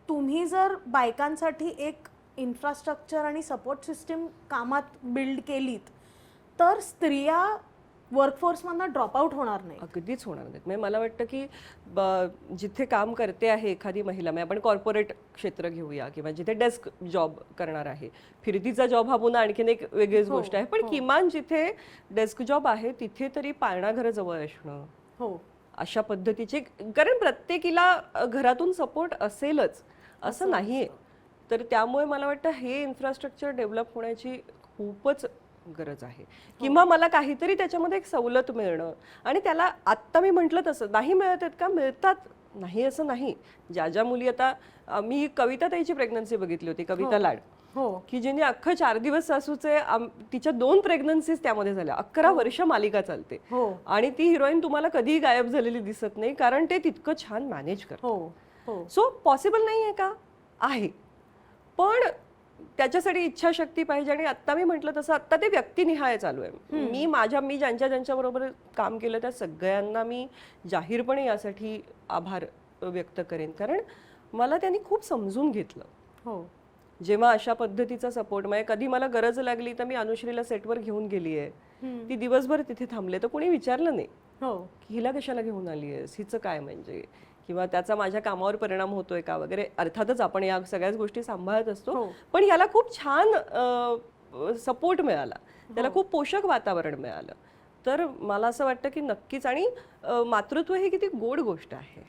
तुम्ही जर बायकांसाठी एक इन्फ्रास्ट्रक्चर आणि सपोर्ट सिस्टीम कामात बिल्ड केलीत तर स्त्रिया वर्कफोर्समधनं ड्रॉपआउट होणार नाही.
अगदीच होणार नाहीत. म्हणजे मला वाटतं की जिथे काम करते आहे एखादी महिला, म्हणजे आपण कॉर्पोरेट क्षेत्र घेऊया किंवा जिथे डेस्क जॉब करणार आहे, फिरतीचा जॉब हा पुन्हा आणखीन एक वेगळीच गोष्ट आहे, पण किमान जिथे डेस्क जॉब आहे तिथे तरी पाळणाघर जवळ असणं अशा पद्धतीचे, कारण प्रत्येकीला घरातून सपोर्ट असेलच असं नाहीये. तर त्यामुळे मला वाटतं हे इन्फ्रास्ट्रक्चर डेव्हलप होण्याची खूपच गरज आहे. किंवा मला काहीतरी त्याच्यामध्ये एक सवलत मिळणं. आणि त्याला आत्ता मी म्हटलं तसं नाही मिळत आहेत का, मिळतात, नाही असं नाही. ज्या ज्या मुली, आता मी कविता ताईची प्रेग्नन्सी बघितली होती, कविता लाड, की जिने अख्खं 4 दिवस सासूचे, तिच्या 2 प्रेग्नन्सीज त्यामध्ये झाल्या. 11 वर्ष मालिका चालते आणि ती हिरोईन तुम्हाला कधीही गायब झालेली दिसत नाही, कारण ते तितकं छान मॅनेज करतात. सो पॉसिबल नाही आहे का, आहे, पण त्याच्यासाठी इच्छाशक्ती पाहिजे. आणि आता मी म्हटलं तसं आता ते व्यक्तिनिहाय चालू आहे. मी ज्यांच्या बरोबर काम केलं त्या सगळ्यांना मी जाहीरपणे यासाठी आभार व्यक्त करेन, कारण मला त्यांनी खूप समजून घेतलं. जेव्हा अशा पद्धतीचा सपोर्ट, म्हणजे कधी मला गरज लागली तर मी अनुश्रीला सेटवर घेऊन गेली आहे, ती दिवसभर तिथे थांबले तर कोणी विचारलं नाही की हिला कशाला घेऊन आली आहेस, हिचं काय, म्हणजे किंवा त्याचा माझ्या कामावर परिणाम होतोय का वगैरे. अर्थातच आपण या सगळ्याच गोष्टी सांभाळत असतो, पण ह्याला खूप छान सपोर्ट मिळाला, त्याला खूप पोषक वातावरण मिळालं. तर मला असं वाटतं की नक्कीच, आणि मातृत्व ही किती गोड गोष्ट आहे.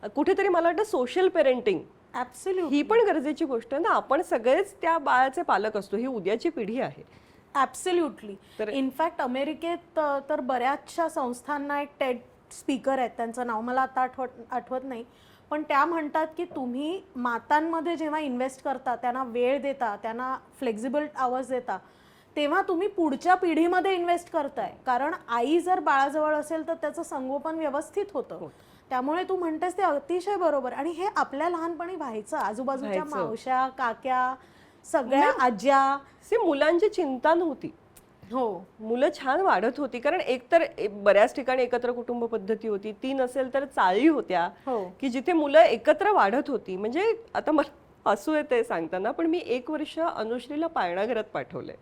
कुठेतरी मला वाटतं सोशल पेरेंटिंग ही पण गरजेची गोष्ट आहे ना. आपण सगळेच त्या बाळाचे पालक असतो, ही उद्याची पिढी आहे.
ऍब्सोल्युटली. इनफॅक्ट अमेरिकेत तर बऱ्याचशा संस्थांना एक टेड स्पीकर आहेत, त्यांचं नाव मला आता आठवत नाही, पण त्या म्हणतात की तुम्ही मातांमध्ये जेव्हा इन्व्हेस्ट करता, त्यांना वेळ देता, त्यांना फ्लेक्झिबल आवर्स देता, तेव्हा तुम्ही पुढच्या पिढीमध्ये इन्व्हेस्ट करताय. कारण आई जर बाळाजवळ असेल तर त्याचं संगोपन व्यवस्थित होतं. त्यामुळे तू म्हणतेस ते अतिशय बरोबर. आणि हे आपल्या लहानपणी व्हायचं. आजूबाजूच्या मावश्या, काक्या, सगळ्या आज्या,
मुलांची चिंता नव्हती. मुलं छान वाढत होती, कारण एकतर बऱ्याच ठिकाणी एकत्र कुटुंब पद्धती होती, ती नसेल तर चाळी होत्या की जिथे मुलं एकत्र वाढत होती. म्हणजे आता मला हसू येते सांगताना, पण मी 1 वर्ष अनुश्रीला पाळणाघरात पाठवलंय.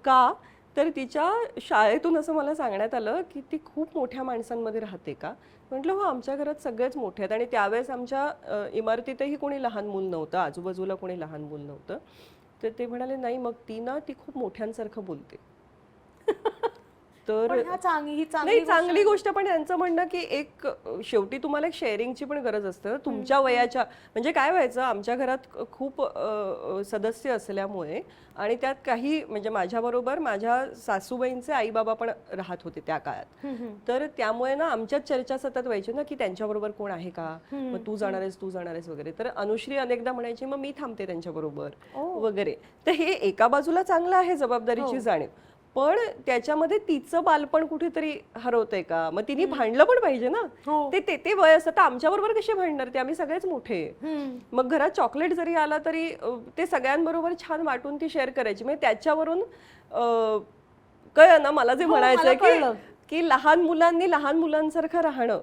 का तर तिच्या शाळेतून असं मला सांगण्यात आलं की ती खूप मोठ्या माणसांमध्ये राहते का. म्हटलं हो, आमच्या घरात सगळेच मोठे आहेत. आणि त्यावेळेस आमच्या इमारतीतही कोणी लहान मूल नव्हतं, आजूबाजूला कोणी लहान मूल नव्हतं. तर ते म्हणाले नाही, मग ती खूप मोठ्यांसारखं बोलते. तर नाही, चांगली गोष्ट. पण त्यांचं म्हणणं की एक शेवटी तुम्हाला एक शेअरिंगची पण गरज असते तुमच्या वयाच्या. म्हणजे काय व्हायचं, आमच्या घरात खूप सदस्य असल्यामुळे, आणि त्यात काही म्हणजे माझ्याबरोबर माझ्या सासूबाईंचे आई बाबा पण राहत होते त्या काळात. तर त्यामुळे ना आमच्यात चर्चा सतत व्हायची ना की त्यांच्याबरोबर कोण आहे का, मग तू जाणार आहेस वगैरे. तर अनुश्री अनेकदा म्हणायची मग मी थांबते त्यांच्याबरोबर वगैरे. तर हे एका बाजूला चांगलं आहे, जबाबदारीची जाणीव. पण त्याच्यामध्ये तिचं बालपण कुठेतरी हरवतंय का? मग तिने भांडलं पण पाहिजे ना.
हो.
ते ते ते वय असतं. तर आमच्या बरोबर कसे भांडणार ते? आम्ही सगळेच मोठे.
हम्म.
मग घरात चॉकलेट जरी आला तरी ते सगळ्यांबरोबर छान वाटून ती शेअर करायची. म्हणजे त्याच्यावरून कळलं ना मला जे
हो,
म्हणायचंय
मला कळलं.
की लहान मुलांनी लहान मुलांसारखं राहणं.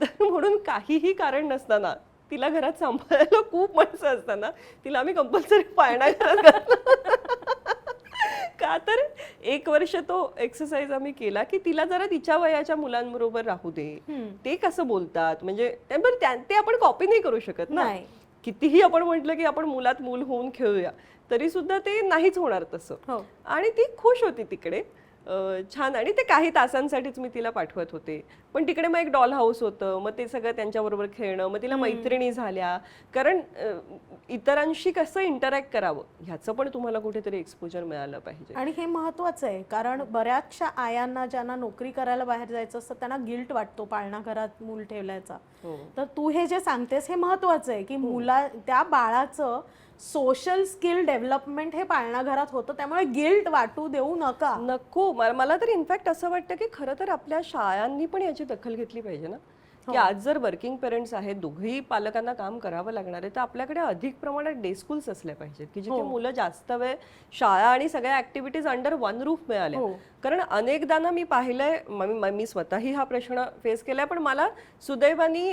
तर म्हणून काहीही कारण नसताना तिला घरात सांभाळायला खूप माणसं असताना तिला आम्ही कंपल्सरी पाळणा घरात घातला. का तर 1 वर्ष तो एक्सरसाइज आम्ही केला की तिला जरा तिच्या वयाच्या मुलांबरोबर राहू दे. ते कसं बोलतात म्हणजे ते आपण कॉपी नाही करू शकत ना.
नाही.
कितीही आपण म्हटलं की आपण मुलात मूल होऊन खेळूया तरी सुद्धा ते नाहीच होणार तसं.
हो.
आणि ती खुश होती तिकडे. छान. आणि ते काही तासांसाठीच मी तिला पाठवत होते. पण तिकडे मग एक डॉल हाऊस होतं. मग ते सगळं त्यांच्याबरोबर खेळणं, मग तिला मैत्रिणी झाल्या. कारण इतरांशी कसं इंटरॅक्ट करावं ह्याचं पण तुम्हाला कुठेतरी एक्सपोजर मिळालं पाहिजे.
आणि हे महत्वाचं आहे कारण बऱ्याचशा आयांना ज्यांना नोकरी करायला बाहेर जायचं असतं त्यांना गिल्ट वाटतो पाळणा घरात मूल ठेवल्याचा. तर तू हे जे सांगतेस हे महत्वाचं आहे की त्या बाळाचं सोशल स्किल डेव्हलपमेंट हे पाळणा घरात होतं त्यामुळे गिल्ट वाटू देऊ नका.
नको. मला तर इनफॅक्ट असं वाटतं की खरं तर आपल्या शाळांनी पण याची दखल घेतली पाहिजे ना. की आज जर वर्किंग पेरेंट्स आहेत, दोघेही पालकांना काम करावं लागणार आहे, तर आपल्याकडे अधिक प्रमाणात डे स्कूल्स असल्या पाहिजेत की जिथे मुलं जास्त वेळ शाळा आणि सगळ्या ऍक्टिव्हिटीज अंडर वन रूफ मिळाल्या. कारण अनेकदा ना मी पाहिलंय, मी स्वतःही हा प्रश्न फेस केलाय, पण मला सुदैवानी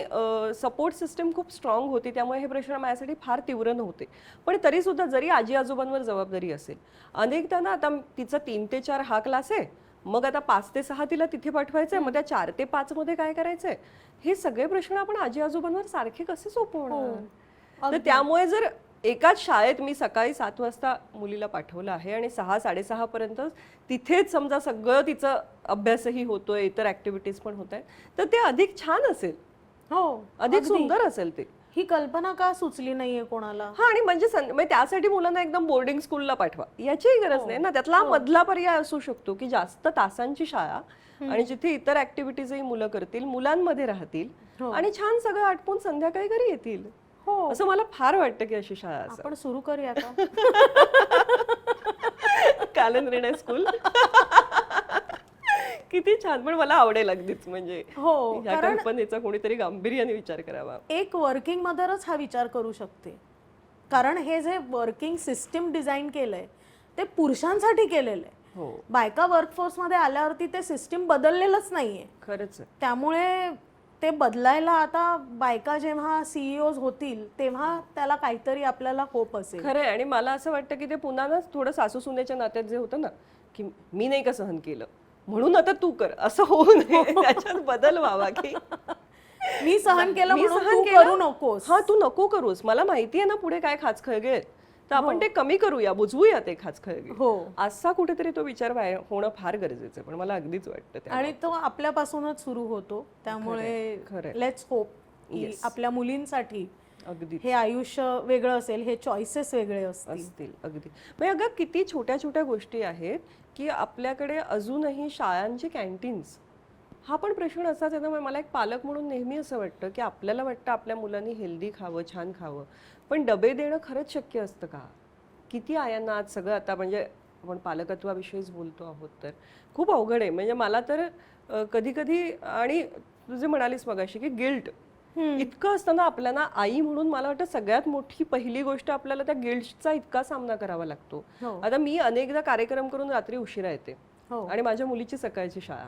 सपोर्ट सिस्टम खूप स्ट्रॉंग होती त्यामुळे हे प्रश्न माझ्यासाठी फार तीव्र नव्हते. पण तरी सुद्धा जरी आजी आजोबांवर जबाबदारी असेल, अनेकदा ना आता तिचा 3 ते 4 हा क्लास आहे, मग आता 5 ते 6 तिला तिथे पाठवायचंय, मग त्या 4 ते 5 मध्ये काय करायचंय, हे सगळे प्रश्न आपण आजी आजोबांवर सारखे कसे सोपवणार. तर त्यामुळे जर एकाच शाळेत मी सकाळी 7 वाजता मुलीला पाठवलं आहे आणि 6-6:30 पर्यंत तिथेच समजा सगळं तिचं अभ्यासही होतोय, इतर ऍक्टिव्हिटीज पण होत आहेत, तर ते अधिक छान असेल.
हो,
अधिक सुंदर असेल ते.
ही कल्पना का सुचली नाहीये कोणाला?
हा. आणि म्हणजे त्यासाठी मुलांना एकदम बोर्डिंग स्कूलला पाठवा याचीही गरज नाही ना. त्यातला मधला पर्याय असू शकतो की जास्त तासांची शाळा आणि जिथे इतर ऍक्टिव्हिटीजही मुलं करतील, मुलांमध्ये राहतील आणि छान सगळं आटपून संध्याकाळी घरी येतील.
हो,
असं मला फार वाटतं की अशी शाळा असावी.
आपण सुरू करूया का?
कालनिर्णय स्कूल. किती छान. पण मला आवडेल अगदीच. म्हणजे
हो,
या कल्पनेचा कोणीतरी गांभीर्याने विचार करावा.
एक वर्किंग मदरच हा विचार करू शकते कारण हे जे वर्किंग सिस्टीम डिझाईन केलंय ते पुरुषांसाठी केलेलं आहे. बायका वर्कफोर्स मध्ये आल्यावरती ते सिस्टीम बदललेलंच नाहीये.
खरंच.
त्यामुळे ते बदलायला आता बायका जेव्हा सीईओज होतील तेव्हा त्याला काहीतरी आपल्याला होप असेल.
खरंय. आणि मला असं वाटतं की ते पुन्हा ना थोडं सासू सुनेच्या नात्यात जे होतं ना की मी नाही का सहन केलं म्हणून आता तू कर, असं होऊ नये. त्याच्यात बदल व्हावा की
मी सहन केलं
मी
म्हणून
सहन
तू
केलं.
करू नकोस.
हा, तू नको करूस. मला माहिती आहे ना पुढे काय खाचखळगे आहेत, तर आपण ते कमी करूया, बुजवूया ते खाचखळगे.
हो,
असा कुठेतरी तो विचार होणं फार गरजेचं आहे. पण मला अगदीच वाटतं
आणि तो आपल्यापासूनच सुरू होतो. त्यामुळे लेट्स होप की आपल्या मुलींसाठी
अगदी
हे आयुष्य वेगळं असेल, हे चॉईसेस वेगळे असतील.
अगदी. म्हणजे अगं किती छोट्या छोट्या गोष्टी आहेत की आपल्याकडे अजूनही शाळांचे कॅन्टीन्स हा पण प्रश्न असाच आहे ना. मला एक पालक म्हणून नेहमी असं वाटतं की आपल्याला वाटतं आपल्या मुलांनी हेल्दी खावं, छान खावं, पण डबे देणं खरंच शक्य असतं का? किती आयांना आज सगळं आता म्हणजे आपण पालकत्वाविषयीच बोलतो आहोत तर खूप अवघड आहे. म्हणजे मला तर कधी कधी, आणि तुझे म्हणालीस मगाशी की गिल्ट इतकं असतं ना आपल्याला आई म्हणून, मला वाटतं सगळ्यात मोठी पहिली गोष्ट आपल्याला त्या गिल्टचा इतका सामना करावा लागतो. आता मी अनेकदा कार्यक्रम करून रात्री उशिरा येते आणि माझ्या मुलीची सकाळची शाळा.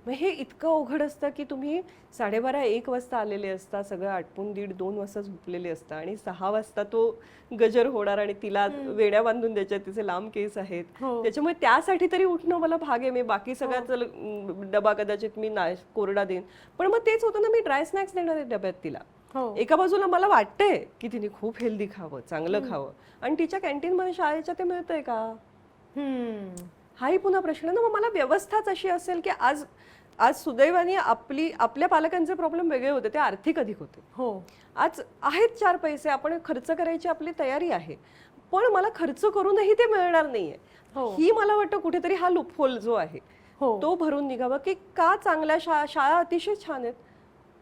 मग हे इतकं अवघड असतं की तुम्ही 12:30-1 वाजता आलेले असता, सगळं आटपून 1:30-2 वाजता झोपलेले असता आणि 6 वाजता तो गजर होणार आणि तिला वेण्या बांधून द्यायच्या, तिचे लांब केस आहेत, त्याच्यामुळे त्यासाठी तरी उठणं मला भाग आहे. मी बाकी सगळ्याच डबा कदाचित मी कोरडा देईन, पण मग तेच होतं ना, मी ड्राय स्नॅक्स देणार आहे डब्यात तिला. एका बाजूला मला वाटतंय की तिने खूप हेल्दी खावं, चांगलं खावं, आणि तिच्या कॅन्टीन मध्ये शाळेच्या ते मिळतंय का, हाही पुन्हा प्रश्न ना. मग मला व्यवस्थाच अशी असेल की आज सुदैवाने आपल्या पालकांचे प्रॉब्लेम वेगळे होते, ते आर्थिक अधिक होते. आज आहेत 4 पैसे, आपण खर्च करायची आपली तयारी आहे, पण मला खर्च करूनही ते मिळणार नाहीये. ही मला वाटतं कुठेतरी हा लूपहोल जो आहे तो भरून निघावा की का चांगल्या शाळा अतिशय छान आहेत,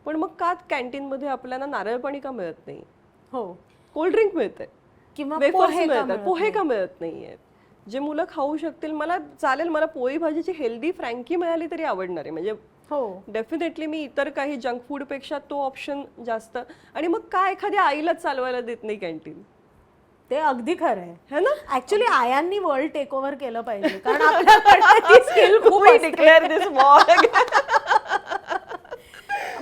पण मग का कॅन्टीन मध्ये आपल्याला नारळ पाणी का मिळत नाही, कोल्ड्रिंक मिळतंय किंवा वेफर्स मिळतात, पोहे का मिळत नाहीयेत. जे मुलं खाऊ शकतील. मला चालेल, मला पोळी भाजीची हेल्दी फ्रँकी मिळाली तरी आवडणार आहे. म्हणजे
हो
डेफिनेटली मी इतर काही जंक फूड पेक्षा तो ऑप्शन जास्त. आणि मग काय एखाद्या आईलाच चालवायला देत नाही कॅन्टीन,
ते अगदी खरं आहे.
है ना?
ऍक्च्युली आयांनी वर्ल्ड टेक ओव्हर केलं पाहिजे, कारण आपल्याकडे ती स्किल खूप
declare this morgue.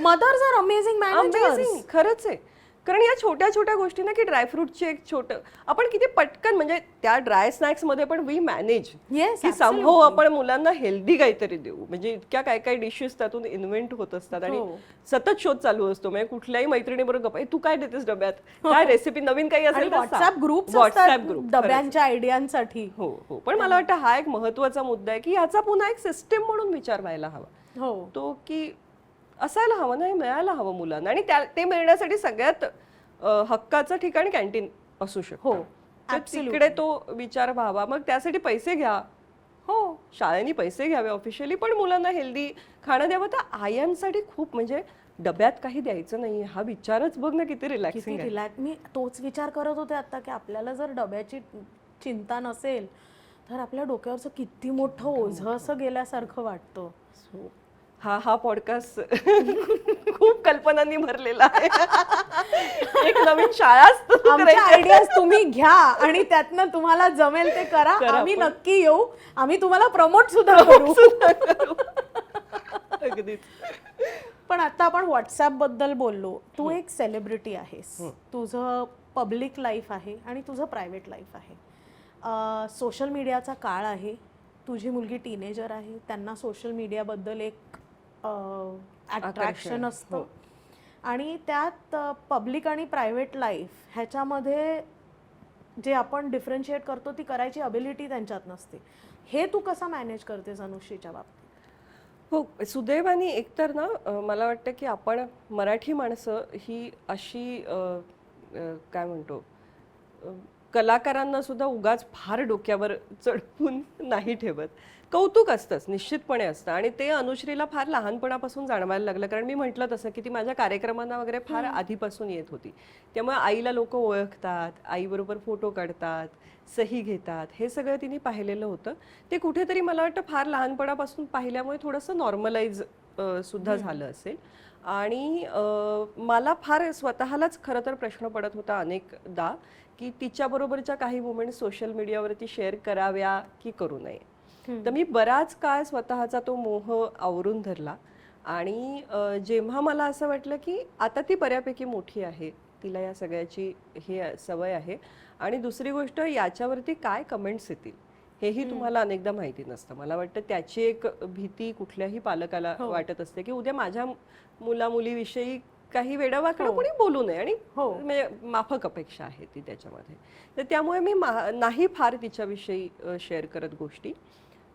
Mothers are amazing managers.
Amazing, खरंच आहे. कारण या छोट्या छोट्या गोष्टी ना, की ड्रायफ्रूटची एक छोटं आपण किती पटकन, म्हणजे त्या ड्राय स्नॅक्स मध्ये पण वी मॅनेज
येस,
की समहाऊ आपण मुलांना हेल्दी काहीतरी देऊ. म्हणजे इतक्या काय काय डिशेस त्यातून इन्व्हेंट होत असतात आणि
हो.
सतत शोध चालू असतो. म्हणजे कुठल्याही मैत्रिणीबरोबर गप्पा, तू काय देतेस डब्यात, काय रेसिपी नवीन काही
आणि
असेल तर
व्हॉट्सअप ग्रुप
व्हॉट्सअप ग्रुप.
डब्यांच्या आयडियांसाठी.
हो हो. पण मला वाटतं हा एक महत्वाचा मुद्दा आहे की याचा पुन्हा एक सिस्टम म्हणून विचार व्हायला हवा.
हो
तो की असायला हवं, नाही मिळायला हवं मुलांना. आणि ते मिळण्यासाठी सगळ्यात हक्काचं ठिकाण कॅन्टीन असू शकतो.
हो,
तर तिकडे तो विचार व्हावा. मग त्यासाठी पैसे घ्या, हो शाळेनी पैसे घ्यावे ऑफिशियली, पण मुलांना हेल्दी खाणं द्यावं. तर आयांसाठी खूप, म्हणजे डब्यात काही द्यायचं नाही हा विचारच बघ ना किती रिलॅक्सिंग आहे.
रिलॅक्स. मी तोच विचार करत होते आता, की आपल्याला जर डब्याची चिंता नसेल तर आपल्या डोक्यावरचं किती मोठं ओझं असं गेल्यासारखं वाटतं.
हा पॉडकास्ट खूप कल्पनांनी भरलेला आहे. एक नवीन शाळाच
आमच्या आयडियाज तुम्ही घ्या आणि त्यातनं तुम्हाला जमेल ते करा. आम्ही नक्की येऊ, आम्ही तुम्हाला प्रमोट सुद्धा करू.
अगदीच.
पण आता आपण व्हॉट्सअप बद्दल बोललो. तू एक सेलिब्रिटी आहेस, तुझं पब्लिक लाईफ आहे आणि तुझं प्रायव्हेट लाईफ आहे. सोशल मीडियाचा काळ आहे, तुझी मुलगी टीनेजर आहे, त्यांना सोशल मीडियाबद्दल एक अट्रॅक्शन असतं. आणि त्यात पब्लिक आणि प्रायव्हेट लाईफ ह्याच्यामध्ये जे आपण डिफरन्शिएट करतो ती करायची अबिलिटी त्यांच्यात नसते. हे तू कसं मॅनेज करतेस अनुश्रीच्या बाबतीत?
हो, सुदैवाने एकतर ना मला वाटतं की आपण मराठी माणसं ही अशी काय म्हणतो, कलाकारांना सुद्धा उगाच फार डोक्यावर चढवून नाही ठेवत. कौतुक असतंच, निश्चितपणे असतं. आणि ते अनुश्रीला फार लहानपणापासून जाणवायला लागलं. कारण मी म्हटलं तसं की ती माझ्या कार्यक्रमांना वगैरे फार आधीपासून येत होती. त्यामुळे आईला लोक ओळखतात, आईबरोबर फोटो काढतात, सही घेतात, हे सगळं तिने पाहिलेलं होतं. ते कुठेतरी मला वाटतं फार लहानपणापासून पाहिल्यामुळे थोडंसं नॉर्मलाइज सुद्धा झालं असेल. आणि मला फार स्वतःलाच खरं तर प्रश्न पडत होता अनेकदा की तिच्याबरोबरच्या काही मुमेंट सोशल मीडियावरती शेअर कराव्या की करू नये. तर मी बराच काळ स्वतःचा तो मोह आवरून धरला. आणि जेव्हा मला असं वाटलं की आता ती बऱ्यापैकी मोठी आहे, तिला या सगळ्याची हे सवय आहे. आणि दुसरी गोष्ट, याच्यावरती काय कमेंट्स येतील हेही तुम्हाला अनेकदा माहिती नसतं. मला वाटतं त्याची एक भीती कुठल्याही पालकाला वाटत असते की उद्या माझ्या मुलामुलीविषयी काही वेडावाकडं कोणी बोलू नये. आणि म्हणजे माफक अपेक्षा आहे ती त्याच्यामध्ये. तर त्यामुळे मी नाही फार तिच्याविषयी शेअर करत गोष्टी.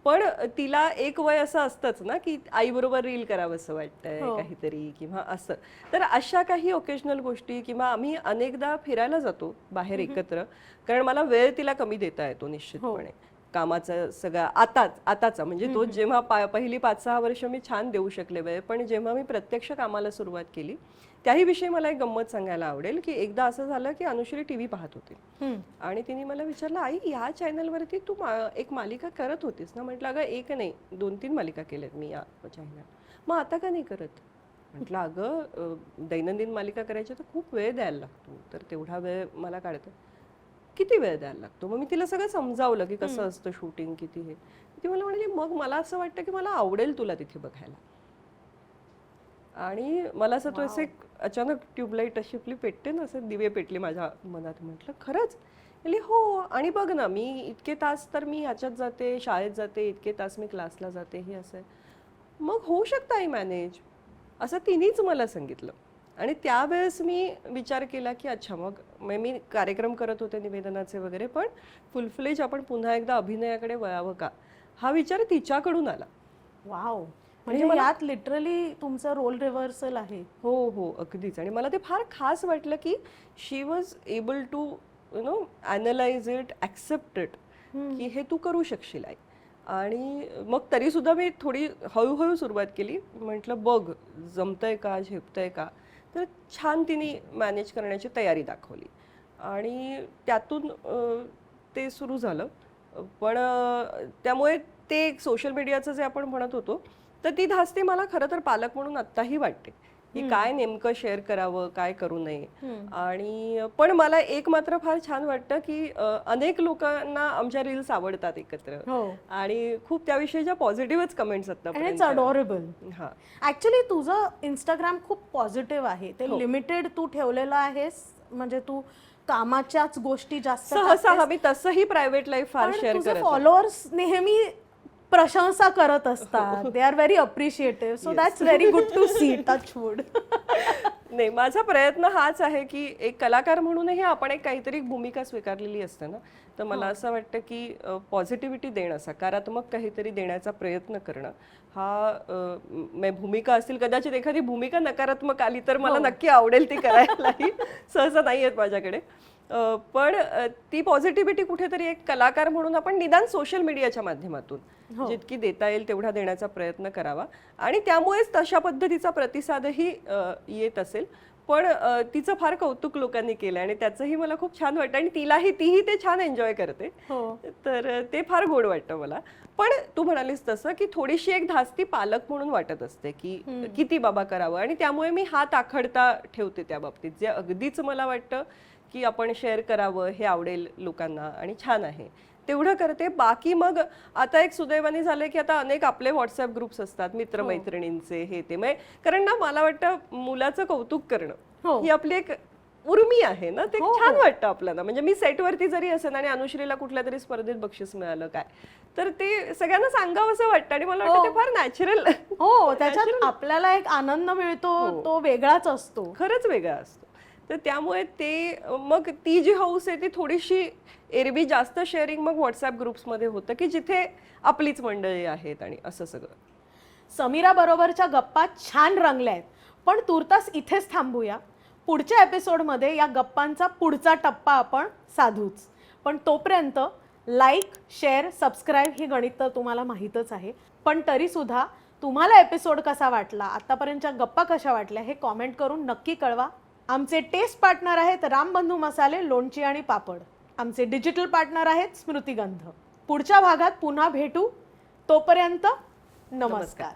पण तिला एक वय असं असतंच ना की आईबरोबर रील करावं असं वाटतंय काहीतरी किंवा असं. तर अशा काही ओकेजनल गोष्टी, किंवा आम्ही अनेकदा फिरायला जातो बाहेर एकत्र. कारण मला वेळ तिला कमी देता येतो निश्चितपणे. कामाचा सगळा आताचा म्हणजे तो जेव्हा पहिली 5-6 वर्ष मी छान देऊ शकले वेळ, पण जेव्हा मी प्रत्यक्ष कामाला सुरुवात केली त्याही विषयी मला एक गंमत सांगायला आवडेल. की एकदा असं झालं की अनुश्री टीव्ही पाहत होती आणि तिने मला विचारलं, आई या चॅनलवरती तू एक मालिका करत होतीस ना? म्हटलं अगं एक नाही 2-3 मालिका केल्यात मी या चॅनल. मग आता का नाही करत? म्हटलं अगं दैनंदिन मालिका करायची तर खूप वेळ द्यायला लागतो, तर तेवढा वेळ मला काढतो. किती वेळ द्यायला लागतो? मग मी तिला सगळं समजावलं की कसं असतं शूटिंग, किती हे. ती मला म्हणाली मग मला असं वाटतं की मला आवडेल तुला तिथे बघायला. आणि मला असं तो असं एक अचानक ट्यूबलाईट अशी आपली पेटते ना, असं दिवे पेटले माझ्या मनात. म्हटलं खरंच? म्हणजे हो. आणि बघ ना, मी इतके तास तर मी ह्याच्यात जाते, शाळेत जाते, इतके तास मी क्लासला जाते, हे असं मग होऊ शकतं आई मॅनेज, असं तिनेच मला सांगितलं. आणि त्यावेळेस मी विचार केला की अच्छा, मग मी कार्यक्रम करत होते निवेदनाचे वगैरे, पण फुलफ्लेज आपण पुन्हा एकदा अभिनयाकडे वळावं का, हा विचार तिच्याकडून आला.
वाव, म्हणजे यात लिटरली तुमचं रोल रिव्हर्सल आहे.
हो हो, अगदीच. आणि मला ते फार खास वाटलं की she was able to analyse it, accept it, की हे तू करू शकशील आई. आणि मग तरी सुद्धा मी थोडी हळूहळू सुरुवात केली. म्हटलं बघ जमतंय का, झेपतंय का. तर छान तिने मॅनेज करण्याची तयारी दाखवली आणि त्यातून ते सुरू झालं. पण त्यामुळे ते सोशल मीडियाचं जे आपण म्हणत होतो तर ती धास्ती मला खरं तर पालक म्हणून आत्ताही वाटते की काय नेमकं शेअर करावं काय करू नये. आणि पण मला एक मात्र फार छान वाटतं की अनेक लोकांना आमच्या रील्स आवडतात एकत्र आणि खूप त्याविषयीच्या पॉझिटिव्हच कमेंट्स
इट्स अडोरेबल.
हा
ऍक्च्युली तुझं इंस्टाग्राम खूप पॉझिटिव्ह आहे, ते लिमिटेड तू ठेवलेलं आहेस, म्हणजे तू कामाच्याच गोष्टी जास्त
सहसा मी तसंही प्रायव्हेट लाईफ फार शेअर
तुझे
करत
फॉलोअर्स नेहमी प्रशंसा करत असतात. They are very appreciative, so that's very good to see. Touch wood.
नाही, माझा प्रयत्न हाच आहे की एक कलाकार म्हणूनही आपण एक काहीतरी भूमिका स्वीकारलेली असते ना, तर मला असं वाटतं की पॉझिटिव्हिटी देणं, सकारात्मक काहीतरी देण्याचा प्रयत्न करणं हा भूमिका असतील, कदाचित एखादी भूमिका नकारात्मक आली तर मला नक्की आवडेल ती करायलाही, सहसा नाही आहेत माझ्याकडे. पण ती पॉझिटिव्हिटी कुठेतरी एक कलाकार म्हणून आपण निदान सोशल मीडियाच्या माध्यमातून जितकी देता येईल तेवढा देण्याचा प्रयत्न करावा आणि त्यामुळेच तशा पद्धतीचा प्रतिसादही येत असेल. पण तिचं फार कौतुक लोकांनी केलं आणि त्याचंही मला खूप छान वाटतं आणि तीही ते छान एन्जॉय करते, तर ते फार गोड वाटतं मला. पण तू म्हणालीस तसं की थोडीशी एक धास्ती पालक म्हणून वाटत असते की किती बाबा करावं आणि त्यामुळे मी हात आखडता ठेवते त्या बाबतीत. जे अगदीच मला वाटतं की आपण शेअर करावं, हे आवडेल लोकांना आणि छान आहे तेवढं करते. बाकी मग आता एक सुदैवाने झालंय की आता अनेक आपले व्हॉट्सअप ग्रुप्स असतात मित्रमैत्रिणींचे, हे ते, म्हणजे कारण ना मला वाटतं मुलाचं कौतुक करणं ही आपली एक उर्मी आहे ना, ते छान वाटतं आपल्याला. म्हणजे मी सेटवरती जरी असेल आणि अनुश्रीला कुठल्या तरी स्पर्धेत बक्षीस मिळालं काय, तर ते सगळ्यांना सांगावं असं वाटतं आणि मला वाटतं ते फार नॅचरल.
त्याच्यात आपल्याला एक आनंद मिळतो, तो वेगळाच असतो,
खरंच वेगळा असतो. तर त्यामुळे ते मग ती जी हौस आहे ती थोडीशी एरवी जास्त शेअरिंग मग व्हॉट्सअप ग्रुप्समध्ये होतं की जिथे आपलीच मंडळी आहेत आणि असं सगळं.
समीरा बरोबरच्या गप्पा छान रंगल्या आहेत, पण तुर्तास इथेच थांबूया. पुढच्या एपिसोडमध्ये या गप्पांचा पुढचा टप्पा आपण साधूच. पण तोपर्यंत लाईक, शेअर, सबस्क्राईब ही गणित तर तुम्हाला माहीतच आहे, पण तरीसुद्धा तुम्हाला एपिसोड कसा वाटला, आतापर्यंतच्या गप्पा कशा वाटल्या हे कॉमेंट करून नक्की कळवा. आमचे टेस्ट पार्टनर आहेत रामबंधू मसाले, लोणची आणि पापड. आमचे डिजिटल पार्टनर आहेत स्मृतिगंध. पुढच्या भागात पुन्हा भेटू, तोपर्यंत नमस्कार.